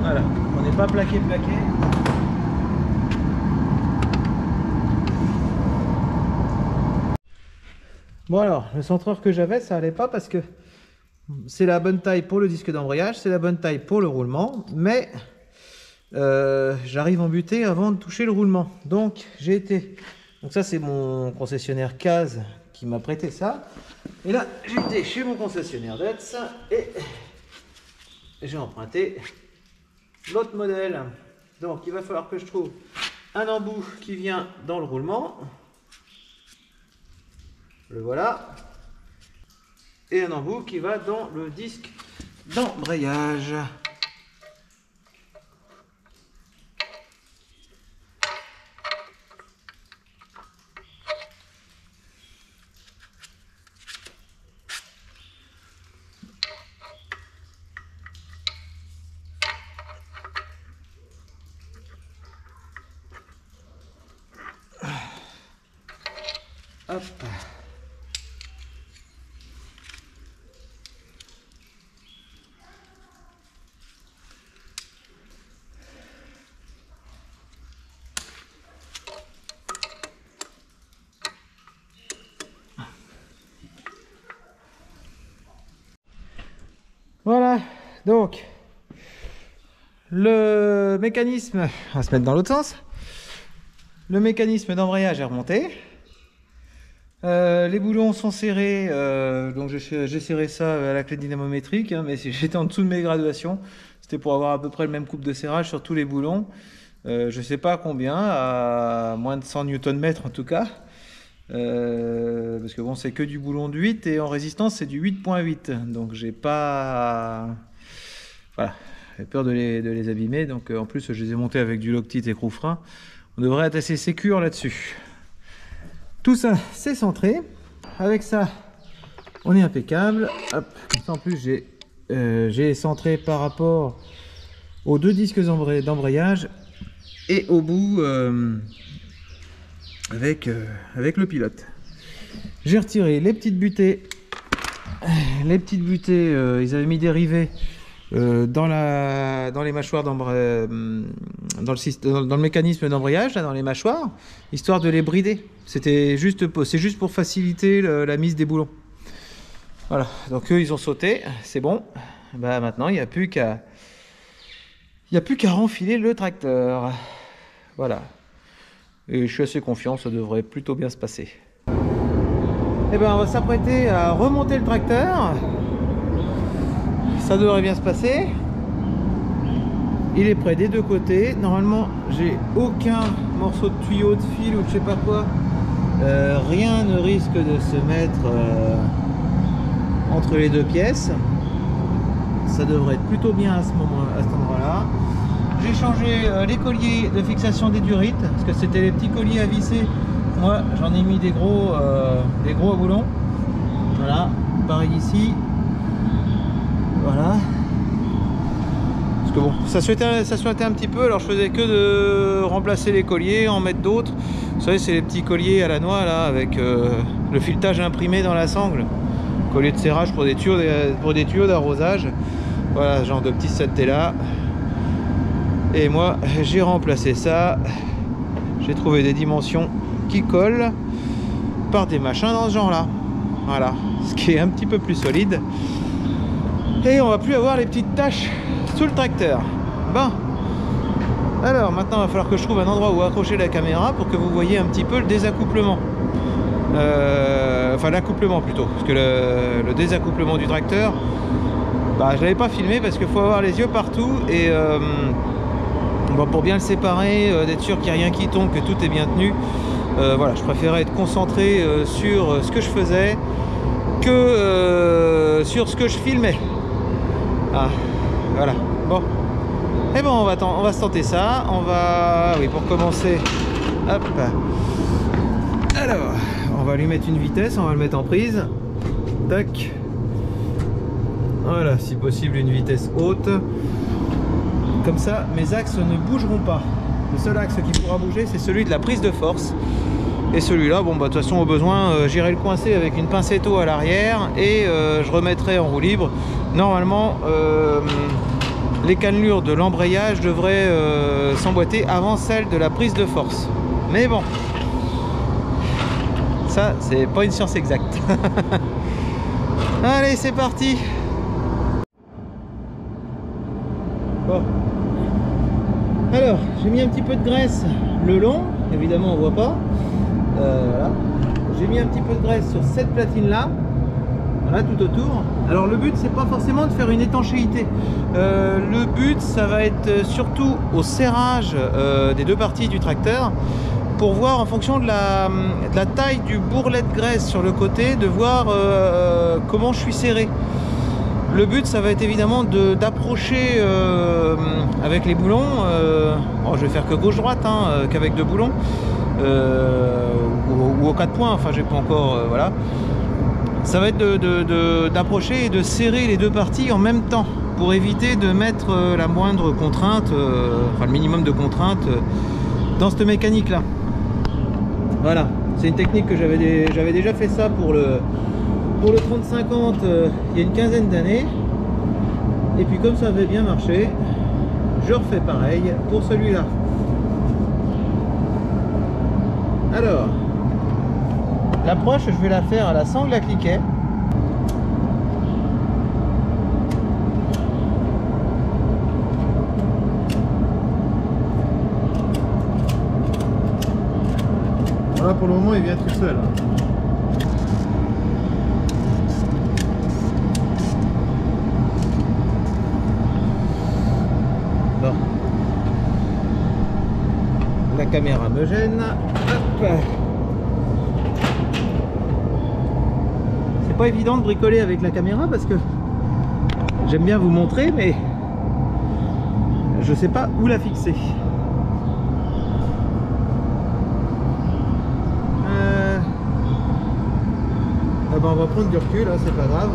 Voilà, on n'est pas plaqué. Bon alors, le centreur que j'avais, ça allait pas parce que c'est la bonne taille pour le disque d'embrayage, c'est la bonne taille pour le roulement, mais j'arrive en butée avant de toucher le roulement. Donc ça c'est mon concessionnaire Case qui m'a prêté ça. Et là, j'étais chez mon concessionnaire Dutz et j'ai emprunté l'autre modèle. Donc il va falloir que je trouve un embout qui vient dans le roulement. Le voilà. Et un embout qui va dans le disque d'embrayage. Hop. Voilà, donc le mécanisme, on va se mettre dans l'autre sens, le mécanisme d'embrayage est remonté, les boulons sont serrés, donc j'ai serré ça à la clé dynamométrique, hein, mais j'étais en dessous de mes graduations, c'était pour avoir à peu près le même couple de serrage sur tous les boulons, je sais pas combien, à moins de 100 Nm en tout cas. Parce que bon, c'est que du boulon de 8 et en résistance c'est du 8.8, donc j'ai pas, voilà, j'ai peur de les abîmer, donc en plus je les ai montés avec du Loctite et Croufrin. On devrait être assez sécure là-dessus. Tout ça c'est centré, avec ça on est impeccable. Hop, comme ça en plus j'ai centré par rapport aux deux disques d'embrayage et au bout avec le pilote. J'ai retiré les petites butées. Ils avaient mis des rivets dans les mâchoires dans le mécanisme d'embrayage, dans les mâchoires, histoire de les brider. C'est juste pour faciliter la mise des boulons. Voilà, donc eux ils ont sauté, c'est bon. Bah maintenant il n'y a plus qu'à renfiler le tracteur. Voilà. Et je suis assez confiant, ça devrait plutôt bien se passer. Et ben on va s'apprêter à remonter le tracteur. Ça devrait bien se passer. Il est prêt des deux côtés. Normalement, j'ai aucun morceau de tuyau, de fil ou je sais pas quoi. Rien ne risque de se mettre entre les deux pièces. Ça devrait être plutôt bien à cet endroit-là. J'ai changé les colliers de fixation des durites parce que c'était les petits colliers à visser. Moi j'en ai mis des gros à boulons. Voilà, pareil ici. Voilà. Parce que bon, ça souhaitait un petit peu, alors je faisais que de remplacer les colliers, en mettre d'autres. Vous savez, c'est les petits colliers à la noix là, avec le filetage imprimé dans la sangle. Collier de serrage pour des tuyaux d'arrosage. Voilà, ce genre de petits sets là. Et moi j'ai remplacé ça, j'ai trouvé des dimensions qui collent par des machins dans ce genre là, voilà, ce qui est un petit peu plus solide, et on va plus avoir les petites taches sous le tracteur. Bon, alors maintenant il va falloir que je trouve un endroit où accrocher la caméra pour que vous voyez un petit peu le désaccouplement, enfin l'accouplement plutôt, parce que le désaccouplement du tracteur, bah, je l'avais pas filmé parce qu'il faut avoir les yeux partout et bon, pour bien le séparer, d'être sûr qu'il n'y a rien qui tombe, que tout est bien tenu. Voilà, je préférais être concentré sur ce que je faisais que sur ce que je filmais. Ah, voilà. Bon. Et bon, on va se tenter ça. On va, oui, pour commencer. Hop. Alors, on va lui mettre une vitesse, on va le mettre en prise. Tac. Voilà, si possible une vitesse haute. Comme ça, mes axes ne bougeront pas. Le seul axe qui pourra bouger, c'est celui de la prise de force. Et celui-là, bon, bah, de toute façon, au besoin, j'irai le coincer avec une pincetto à l'arrière et je remettrai en roue libre. Normalement, les cannelures de l'embrayage devraient s'emboîter avant celle de la prise de force. Mais bon, ça, c'est pas une science exacte. Allez, c'est parti. Bon. Alors, j'ai mis un petit peu de graisse le long, évidemment on voit pas. Voilà. J'ai mis un petit peu de graisse sur cette platine là, voilà, tout autour. Alors le but, c'est pas forcément de faire une étanchéité. Le but, ça va être surtout au serrage des deux parties du tracteur, pour voir en fonction de la taille du bourrelet de graisse sur le côté, de voir comment je suis serré. Le but, ça va être évidemment d'approcher avec les boulons. Bon, je vais faire que gauche-droite, hein, qu'avec deux boulons, ou aux 4 points. Enfin, j'ai pas encore. Voilà. Ça va être d'approcher et de serrer les deux parties en même temps pour éviter de mettre la moindre contrainte, enfin le minimum de contrainte dans cette mécanique-là. Voilà. C'est une technique que j'avais déjà fait ça pour le 30-50 il y a une quinzaine d'années. Et puis comme ça avait bien marché, je refais pareil pour celui-là. Alors, l'approche, je vais la faire à la sangle à cliquet. Voilà, pour le moment, il vient tout seul. Bon. La caméra me gêne. Hop. C'est pas évident de bricoler avec la caméra parce que j'aime bien vous montrer, mais je sais pas où la fixer. Ah ben on va prendre du recul, hein, c'est pas grave.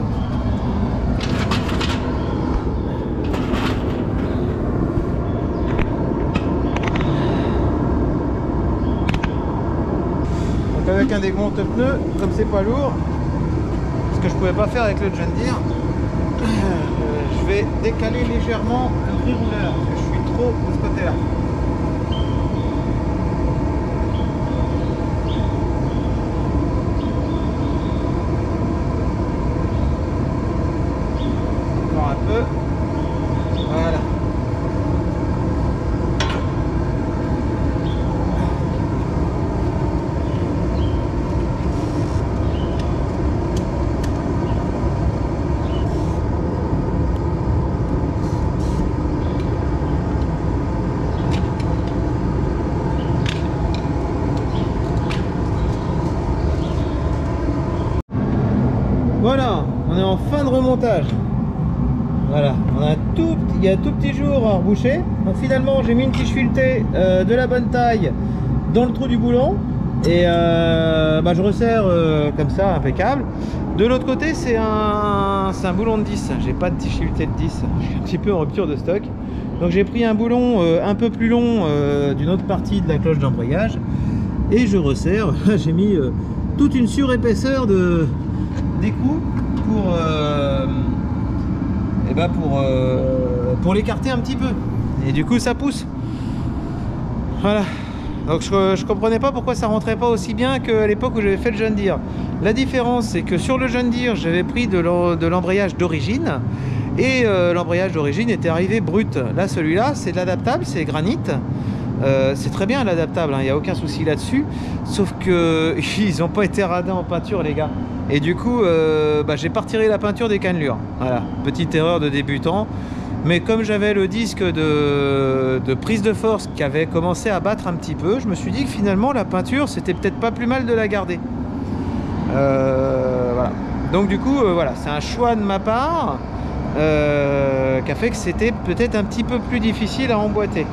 Donc avec un démonte-pneu, comme c'est pas lourd, ce que je pouvais pas faire avec le John Deere, je vais décaler légèrement le trirouleur parce que je suis trop de ce côté-là. Encore un peu. Voilà. Voilà, on est en fin de remontage. Voilà, on a il y a un tout petit jour à reboucher. Donc finalement, j'ai mis une tige filetée de la bonne taille dans le trou du boulon. Et je resserre comme ça, impeccable. De l'autre côté, c'est un boulon de 10. J'ai pas de tige filetée de 10. Je suis un petit peu en rupture de stock. Donc j'ai pris un boulon un peu plus long d'une autre partie de la cloche d'embrayage. Et je resserre. J'ai mis toute une surépaisseur d'écrou pour l'écarter un petit peu, et du coup ça pousse. Voilà, donc je comprenais pas pourquoi ça rentrait pas aussi bien qu'à l'époque où j'avais fait le John Deere. La différence, c'est que sur le John Deere, j'avais pris de l'embrayage d'origine, et l'embrayage d'origine était arrivé brut. Là, celui-là, c'est de l'adaptable, c'est granit. C'est très bien l'adaptable, il n'y a aucun souci là-dessus, sauf que ils n'ont pas été radins en peinture, les gars. Et du coup, j'ai pas retiré la peinture des cannelures. Voilà, petite erreur de débutant. Mais comme j'avais le disque de prise de force qui avait commencé à battre un petit peu, je me suis dit que finalement la peinture, c'était peut-être pas plus mal de la garder. Voilà. Donc du coup, voilà, c'est un choix de ma part qui a fait que c'était peut-être un petit peu plus difficile à emboîter.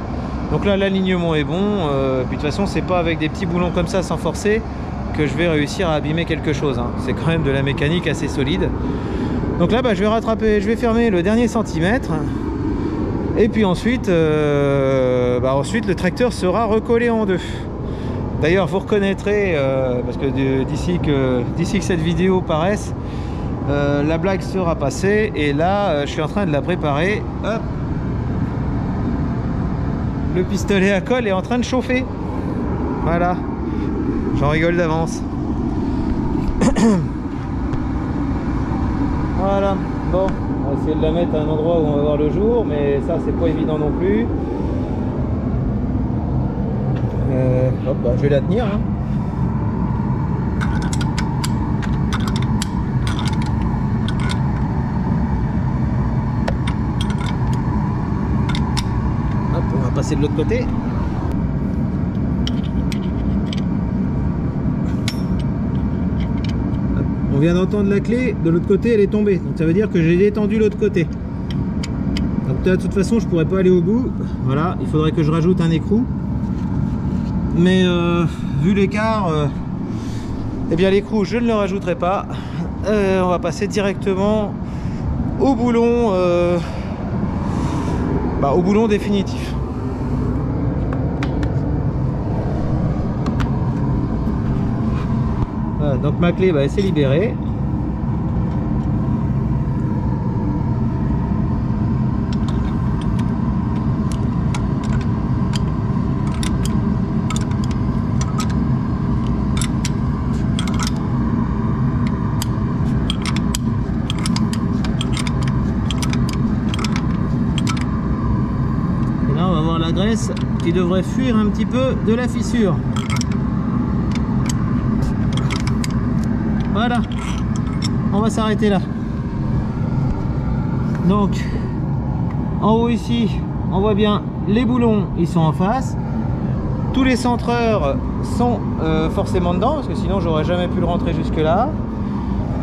Donc là, l'alignement est bon. Puis de toute façon, c'est pas avec des petits boulons comme ça, sans forcer, que je vais réussir à abîmer quelque chose, hein. C'est quand même de la mécanique assez solide. Donc là, je vais rattraper, je vais fermer le dernier centimètre. Et puis ensuite, ensuite le tracteur sera recollé en deux. D'ailleurs, vous reconnaîtrez, parce que d'ici que cette vidéo paraisse, la blague sera passée. Et là, je suis en train de la préparer. Hop. Le pistolet à colle est en train de chauffer. Voilà. J'en rigole d'avance. Voilà. Bon, on va essayer de la mettre à un endroit où on va voir le jour, mais ça, c'est pas évident non plus. Hop, je vais la tenir, hein. Hop, on va passer de l'autre côté. On vient d'entendre la clé, de l'autre côté elle est tombée, donc ça veut dire que j'ai détendu l'autre côté. Donc de toute façon je pourrais pas aller au bout, voilà, il faudrait que je rajoute un écrou. Mais vu l'écart, eh bien l'écrou je ne le rajouterai pas. On va passer directement au boulon, au boulon définitif. Voilà, donc ma clé, elle s'est libérée. La graisse qui devrait fuir un petit peu de la fissure. Voilà, on va s'arrêter là. Donc en haut ici on voit bien les boulons, ils sont en face. Tous les centreurs sont forcément dedans parce que sinon j'aurais jamais pu le rentrer jusque là.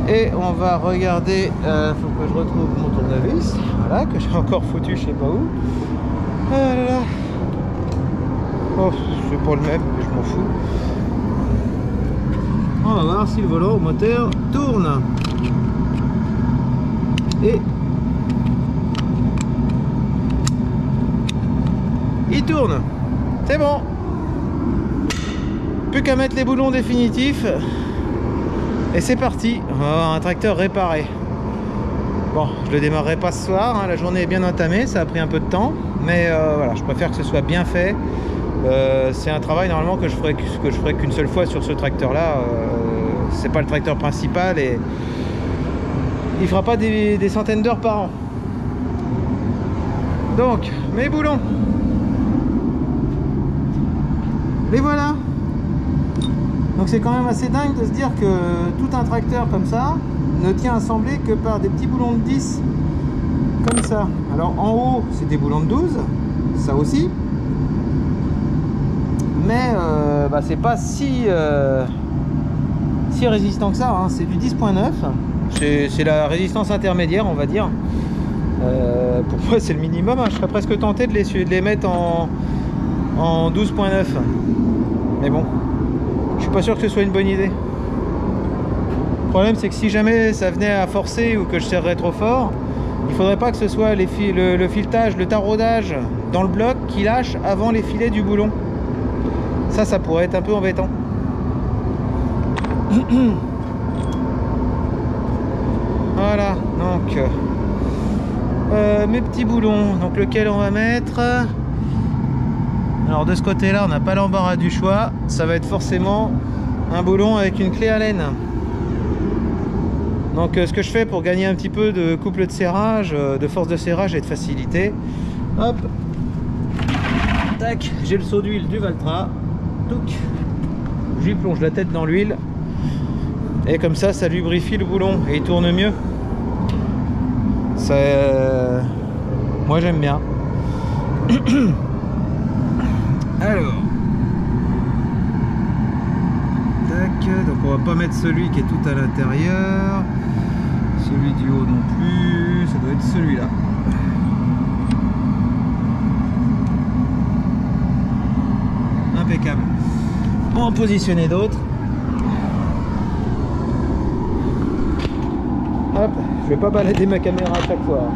Et on va regarder, faut que je retrouve mon tournevis, voilà, que j'ai encore foutu je sais pas où. Ah là là. Oh, c'est pas le même, mais je m'en fous. On va voir si le volant au moteur tourne. Et il tourne. C'est bon. Plus qu'à mettre les boulons définitifs. Et c'est parti. On va avoir un tracteur réparé. Bon, je le démarrerai pas ce soir, hein. La journée est bien entamée, ça a pris un peu de temps. Mais voilà, je préfère que ce soit bien fait. C'est un travail normalement que je ferai qu'une seule fois sur ce tracteur là. C'est pas le tracteur principal et il fera pas des centaines d'heures par an. Donc mes boulons, les voilà. Donc c'est quand même assez dingue de se dire que tout un tracteur comme ça ne tient assemblé que par des petits boulons de 10 comme ça. Alors en haut c'est des boulons de 12, ça aussi, mais c'est pas si résistant que ça, hein. C'est du 10.9, c'est la résistance intermédiaire on va dire. Pour moi c'est le minimum, hein. Je serais presque tenté de les mettre en 12.9, mais bon, je suis pas sûr que ce soit une bonne idée. Le problème c'est que si jamais ça venait à forcer ou que je serrerais trop fort, il faudrait pas que ce soit le filetage, le taraudage dans le bloc qui lâche avant les filets du boulon. Ça pourrait être un peu embêtant. Voilà, donc mes petits boulons, donc lequel on va mettre. Alors de ce côté là on n'a pas l'embarras du choix, ça va être forcément un boulon avec une clé Allen. Donc ce que je fais pour gagner un petit peu de couple de serrage, de force de serrage et de facilité, hop, tac, j'ai le seau d'huile du Valtra, touc, j'y plonge la tête dans l'huile et comme ça lubrifie le boulon et il tourne mieux. Ça, moi j'aime bien. Alors, tac, donc on va pas mettre celui qui est tout à l'intérieur, celui du haut non plus, ça doit être celui-là. Impeccable. On va en positionner d'autres. Hop, je vais pas balader ma caméra à chaque fois.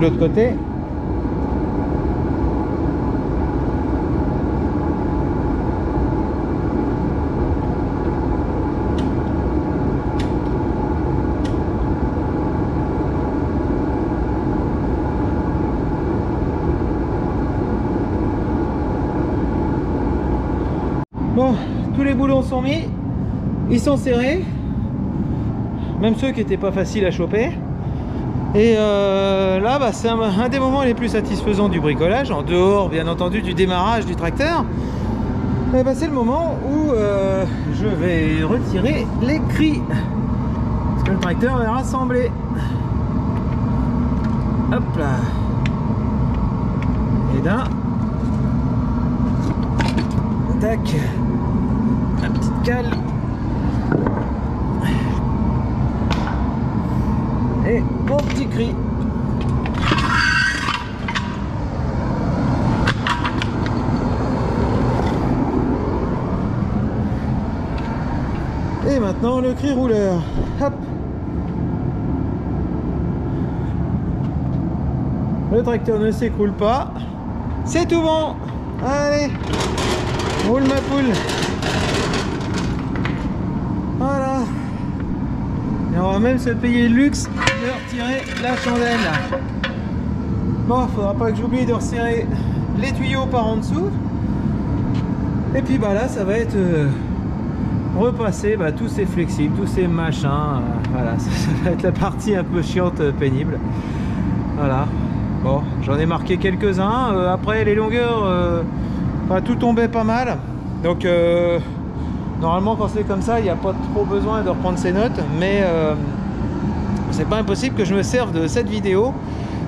de l'autre côté. Bon, tous les boulons sont mis, ils sont serrés, même ceux qui n'étaient pas faciles à choper. Et là, bah, c'est un des moments les plus satisfaisants du bricolage, en dehors bien entendu du démarrage du tracteur. Et bah, c'est le moment où je vais retirer les cris, parce que le tracteur est rassemblé. Hop là. Et d'un. Tac. La petite cale. Et mon petit cri. Et maintenant le cri rouleur. Hop. Le tracteur ne s'écroule pas. C'est tout bon. Allez. Roule ma poule. Voilà. Et on va même se payer le luxe de retirer la chandelle. Bon, faudra pas que j'oublie de resserrer les tuyaux par en dessous. Et puis bah là, ça va être repasser tous ces flexibles, tous ces machins. Voilà, ça va être la partie un peu chiante, pénible. Voilà. Bon, j'en ai marqué quelques-uns. Après, les longueurs, tout tombait pas mal. Donc, normalement, quand c'est comme ça, il n'y a pas trop besoin de reprendre ses notes. Mais c'est pas impossible que je me serve de cette vidéo,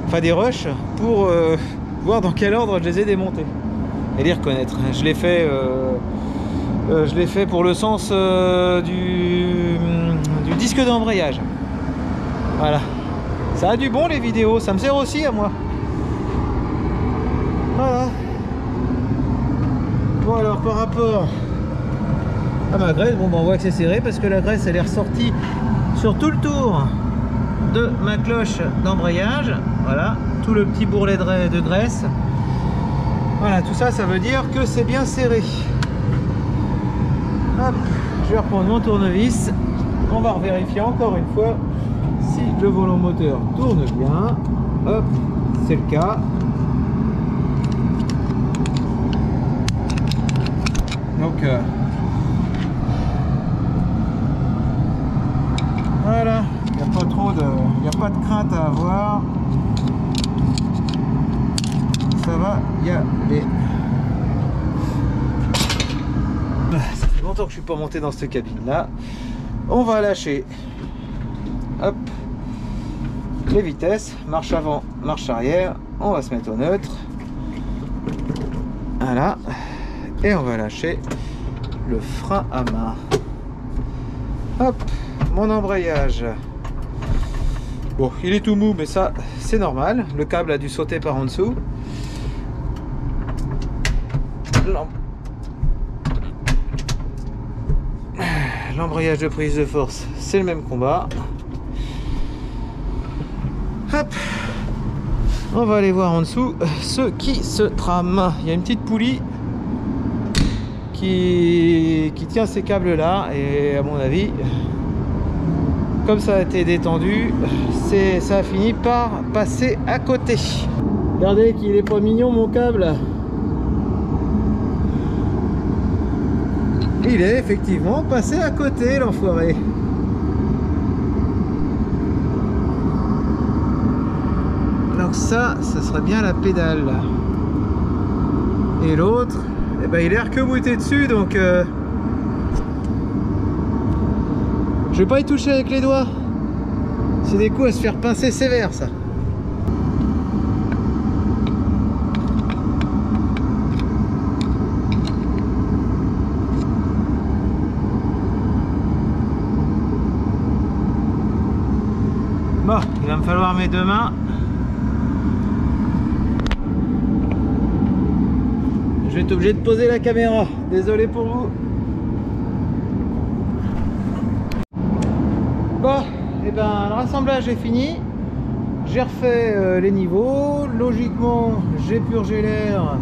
enfin des rushs, pour voir dans quel ordre je les ai démontés et les reconnaître. Je l'ai fait pour le sens du disque d'embrayage. Voilà. Ça a du bon les vidéos, ça me sert aussi à moi. Voilà. Bon alors par rapport à ma graisse, bon, on voit que c'est serré parce que la graisse elle est ressortie sur tout le tour de ma cloche d'embrayage. Voilà, tout le petit bourrelet de graisse. Voilà, tout ça, ça veut dire que c'est bien serré. Hop, je vais reprendre mon tournevis. On va vérifier encore une fois si le volant moteur tourne bien. Hop, c'est le cas. Donc voilà, il n'y a pas de crainte à avoir. Ça va y aller. Ça fait longtemps que je suis pas monté dans cette cabine là. On va lâcher. Hop. Les vitesses, marche avant, marche arrière. On va se mettre au neutre. Voilà. Et on va lâcher le frein à main. Hop, mon embrayage. Bon, il est tout mou, mais ça, c'est normal. Le câble a dû sauter par en dessous. L'embrayage de prise de force, c'est le même combat. Hop. On va aller voir en dessous ce qui se trame. Il y a une petite poulie qui tient ces câbles là, et à mon avis, comme ça a été détendu, ça a fini par passer à côté. Regardez qu'il est pas mignon mon câble. Il est effectivement passé à côté, l'enfoiré. Donc ça, ce serait bien la pédale. Et l'autre, eh ben, il est arc-bouté dessus, donc je vais pas y toucher avec les doigts. C'est des coups à se faire pincer sévère, ça. Bon, il va me falloir mes deux mains. Je vais être obligé de poser la caméra. Désolé pour vous. Bon, et ben le rassemblage est fini. j'ai refait les niveaux. Logiquement, j'ai purgé l'air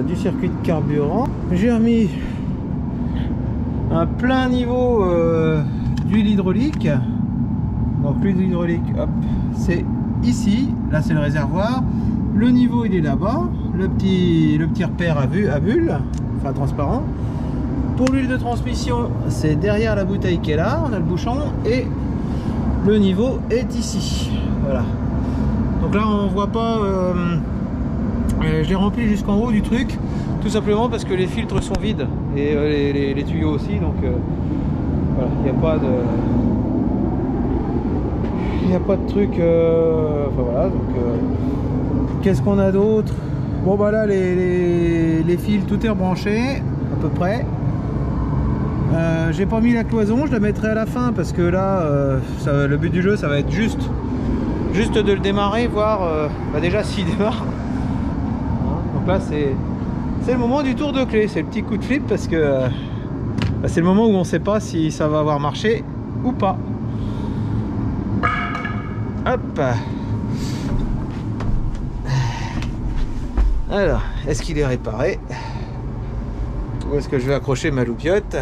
du circuit de carburant. J'ai remis un plein niveau d'huile hydraulique. Donc l'huile hydraulique, hop, c'est ici. Là, c'est le réservoir. Le niveau, il est là-bas. Le petit repère à bulle, enfin transparent. Pour l'huile de transmission, c'est derrière la bouteille qui est là. On a le bouchon et le niveau est ici. Voilà. Donc là, on voit pas. Je l'ai rempli jusqu'en haut du truc, tout simplement parce que les filtres sont vides et les tuyaux aussi. Donc voilà, il n'y a pas de. Il n'y a pas de truc. Enfin voilà. Donc qu'est-ce qu'on a d'autre? Bon bah là, les fils, tout est rebranché à peu près. J'ai pas mis la cloison, je la mettrai à la fin parce que là, le but du jeu, ça va être juste de le démarrer, voir bah déjà s'il démarre. Donc là, c'est le moment du tour de clé, c'est le petit coup de flip parce que bah, c'est le moment où on sait pas si ça va avoir marché ou pas. Hop. Alors, est-ce qu'il est réparé? Où est-ce que je vais accrocher ma loupiote?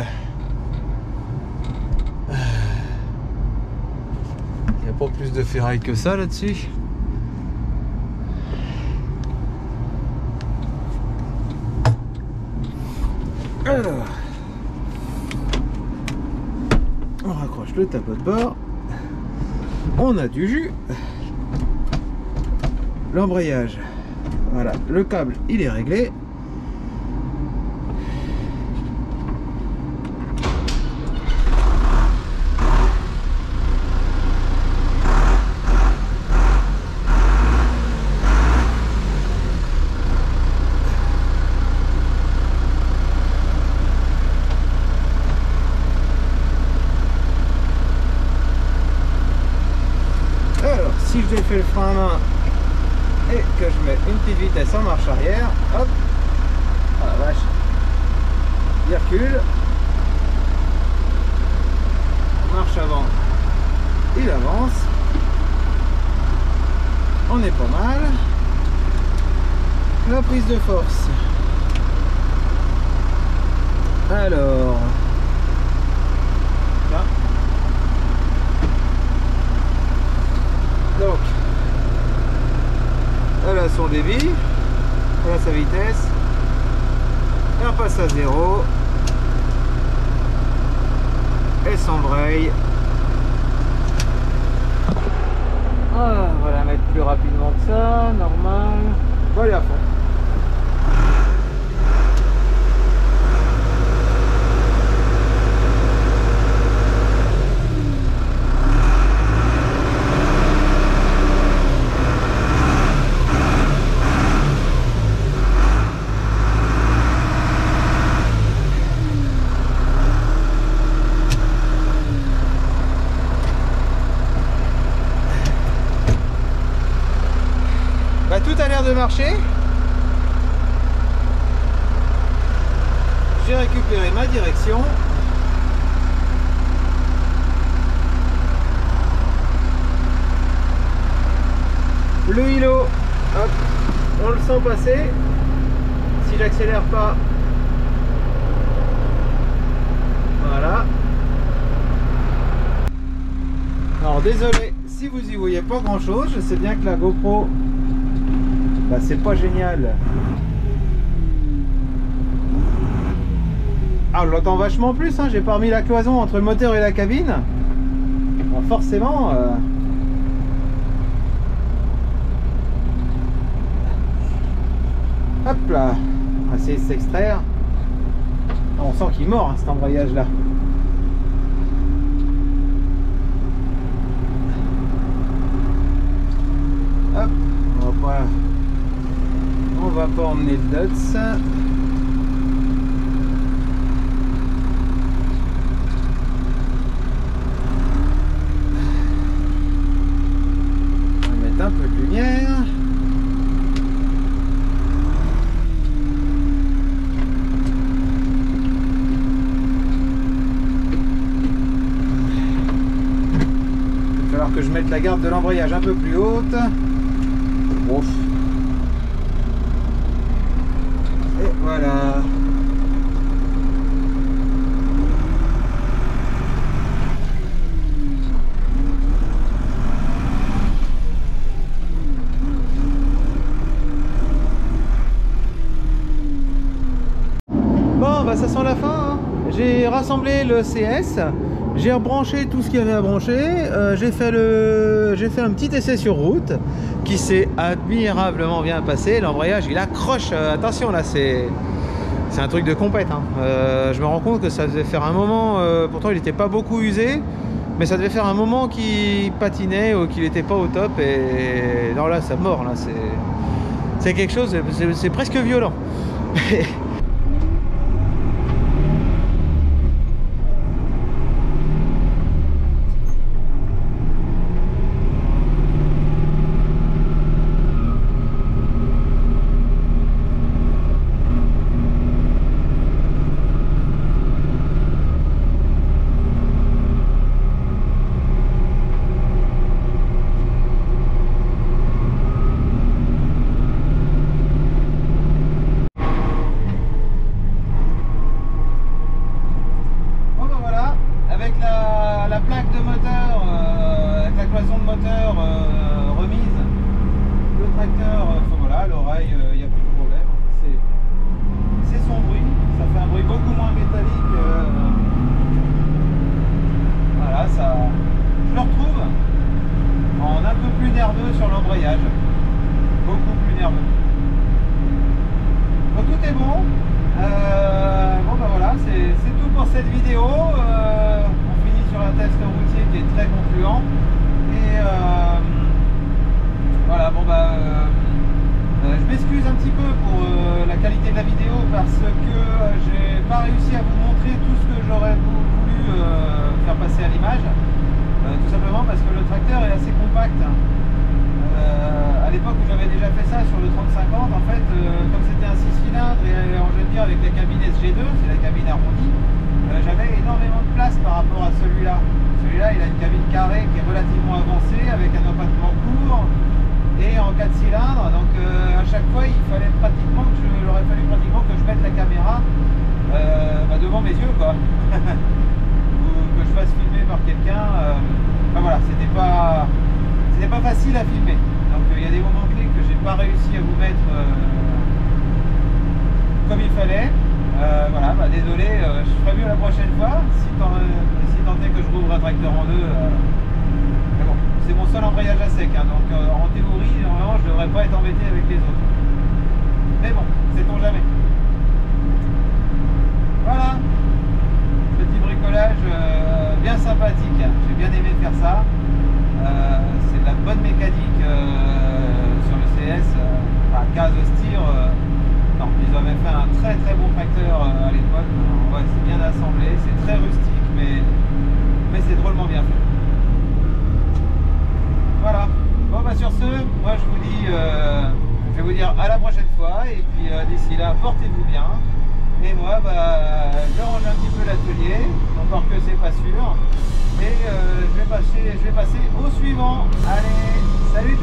Il n'y a pas plus de ferraille que ça là-dessus. Alors, on raccroche le tableau de bord. On a du jus. L'embrayage. Voilà, le câble, il est réglé. Alors, si je défais le frein à main et que je mets une petite vitesse en marche arrière, hop, ah la vache, il recule, marche avant, il avance, on est pas mal, la prise de force, alors, là. Donc, elle a son débit, elle a sa vitesse, elle passe à 0, elle s'embraye. Ah, on va la mettre plus rapidement que ça, normal. On va aller à fond. Tout a l'air de marcher. J'ai récupéré ma direction. Le îlot, hop, on le sent passer. Si j'accélère pas, voilà. Alors désolé si vous y voyez pas grand chose. Je sais bien que la GoPro, bah, c'est pas génial. Ah, on l'entend vachement plus, hein. J'ai pas remis la cloison entre le moteur et la cabine. Alors forcément hop là, on va essayer de s'extraire. On sent qu'il mord, hein, cet embrayage là. Hop, on va pas emmener le Dots. On va mettre un peu de lumière. Il va falloir que que je mette la garde de l'embrayage un peu plus haute. Ouf. Et voilà. Bon, bah ça sent la fin, hein. J'ai rassemblé le CS, j'ai rebranché tout ce qu'il y avait à brancher, j'ai fait un petit essai sur route qui s'est admirablement bien passé. L'embrayage il accroche, attention là, c'est un truc de compète, hein. Je me rends compte que ça devait faire un moment, pourtant il n'était pas beaucoup usé, mais ça devait faire un moment qu'il patinait ou qu'il n'était pas au top, et non là ça mord, là c'est quelque chose, c'est presque violent. Sur l'embrayage, beaucoup plus nerveux. Donc tout est bon. Bon bah voilà, c'est tout pour cette vidéo. On finit sur un test routier qui est très concluant. Et voilà, bon bah je m'excuse un petit peu pour la qualité de la vidéo parce que j'ai pas réussi à vous montrer tout ce que j'aurais voulu faire passer à l'image. Tout simplement parce que le tracteur est assez compact. À l'époque où j'avais déjà fait ça sur le 3050, en fait, comme c'était un 6 cylindres et on veut dire avec la cabine SG2, c'est la cabine arrondie, j'avais énormément de place par rapport à celui-là. Celui-là, il a une cabine carrée qui est relativement avancée avec un empattement court et en 4 cylindres. Donc à chaque fois, il aurait fallu pratiquement que je mette la caméra devant mes yeux, quoi. Ou que je fasse filmer par quelqu'un. Enfin voilà, c'était pas facile à filmer. Donc il y a des moments clés que j'ai pas réussi à vous mettre comme il fallait. Voilà, bah désolé, je ferai mieux la prochaine fois, si tant est que je rouvre un tracteur en deux. Mais bon, c'est mon seul embrayage à sec, hein, donc en théorie, normalement, je devrais pas être embêté avec les autres. Mais bon, sait-on jamais. Voilà, petit bricolage bien sympathique, j'ai bien aimé faire ça. C'est de la bonne mécanique sur le CS, enfin 15 Styr. Non, ils avaient fait un très très bon tracteur à l'époque. Ouais, c'est bien assemblé, c'est très rustique, mais c'est drôlement bien fait. Voilà. Bon bah sur ce, moi je vous dis, je vais vous dire à la prochaine fois, et puis d'ici là, portez-vous bien. Et moi, bah, je range un petit peu l'atelier, encore que c'est pas sûr. Et je vais passer au suivant. Allez, salut!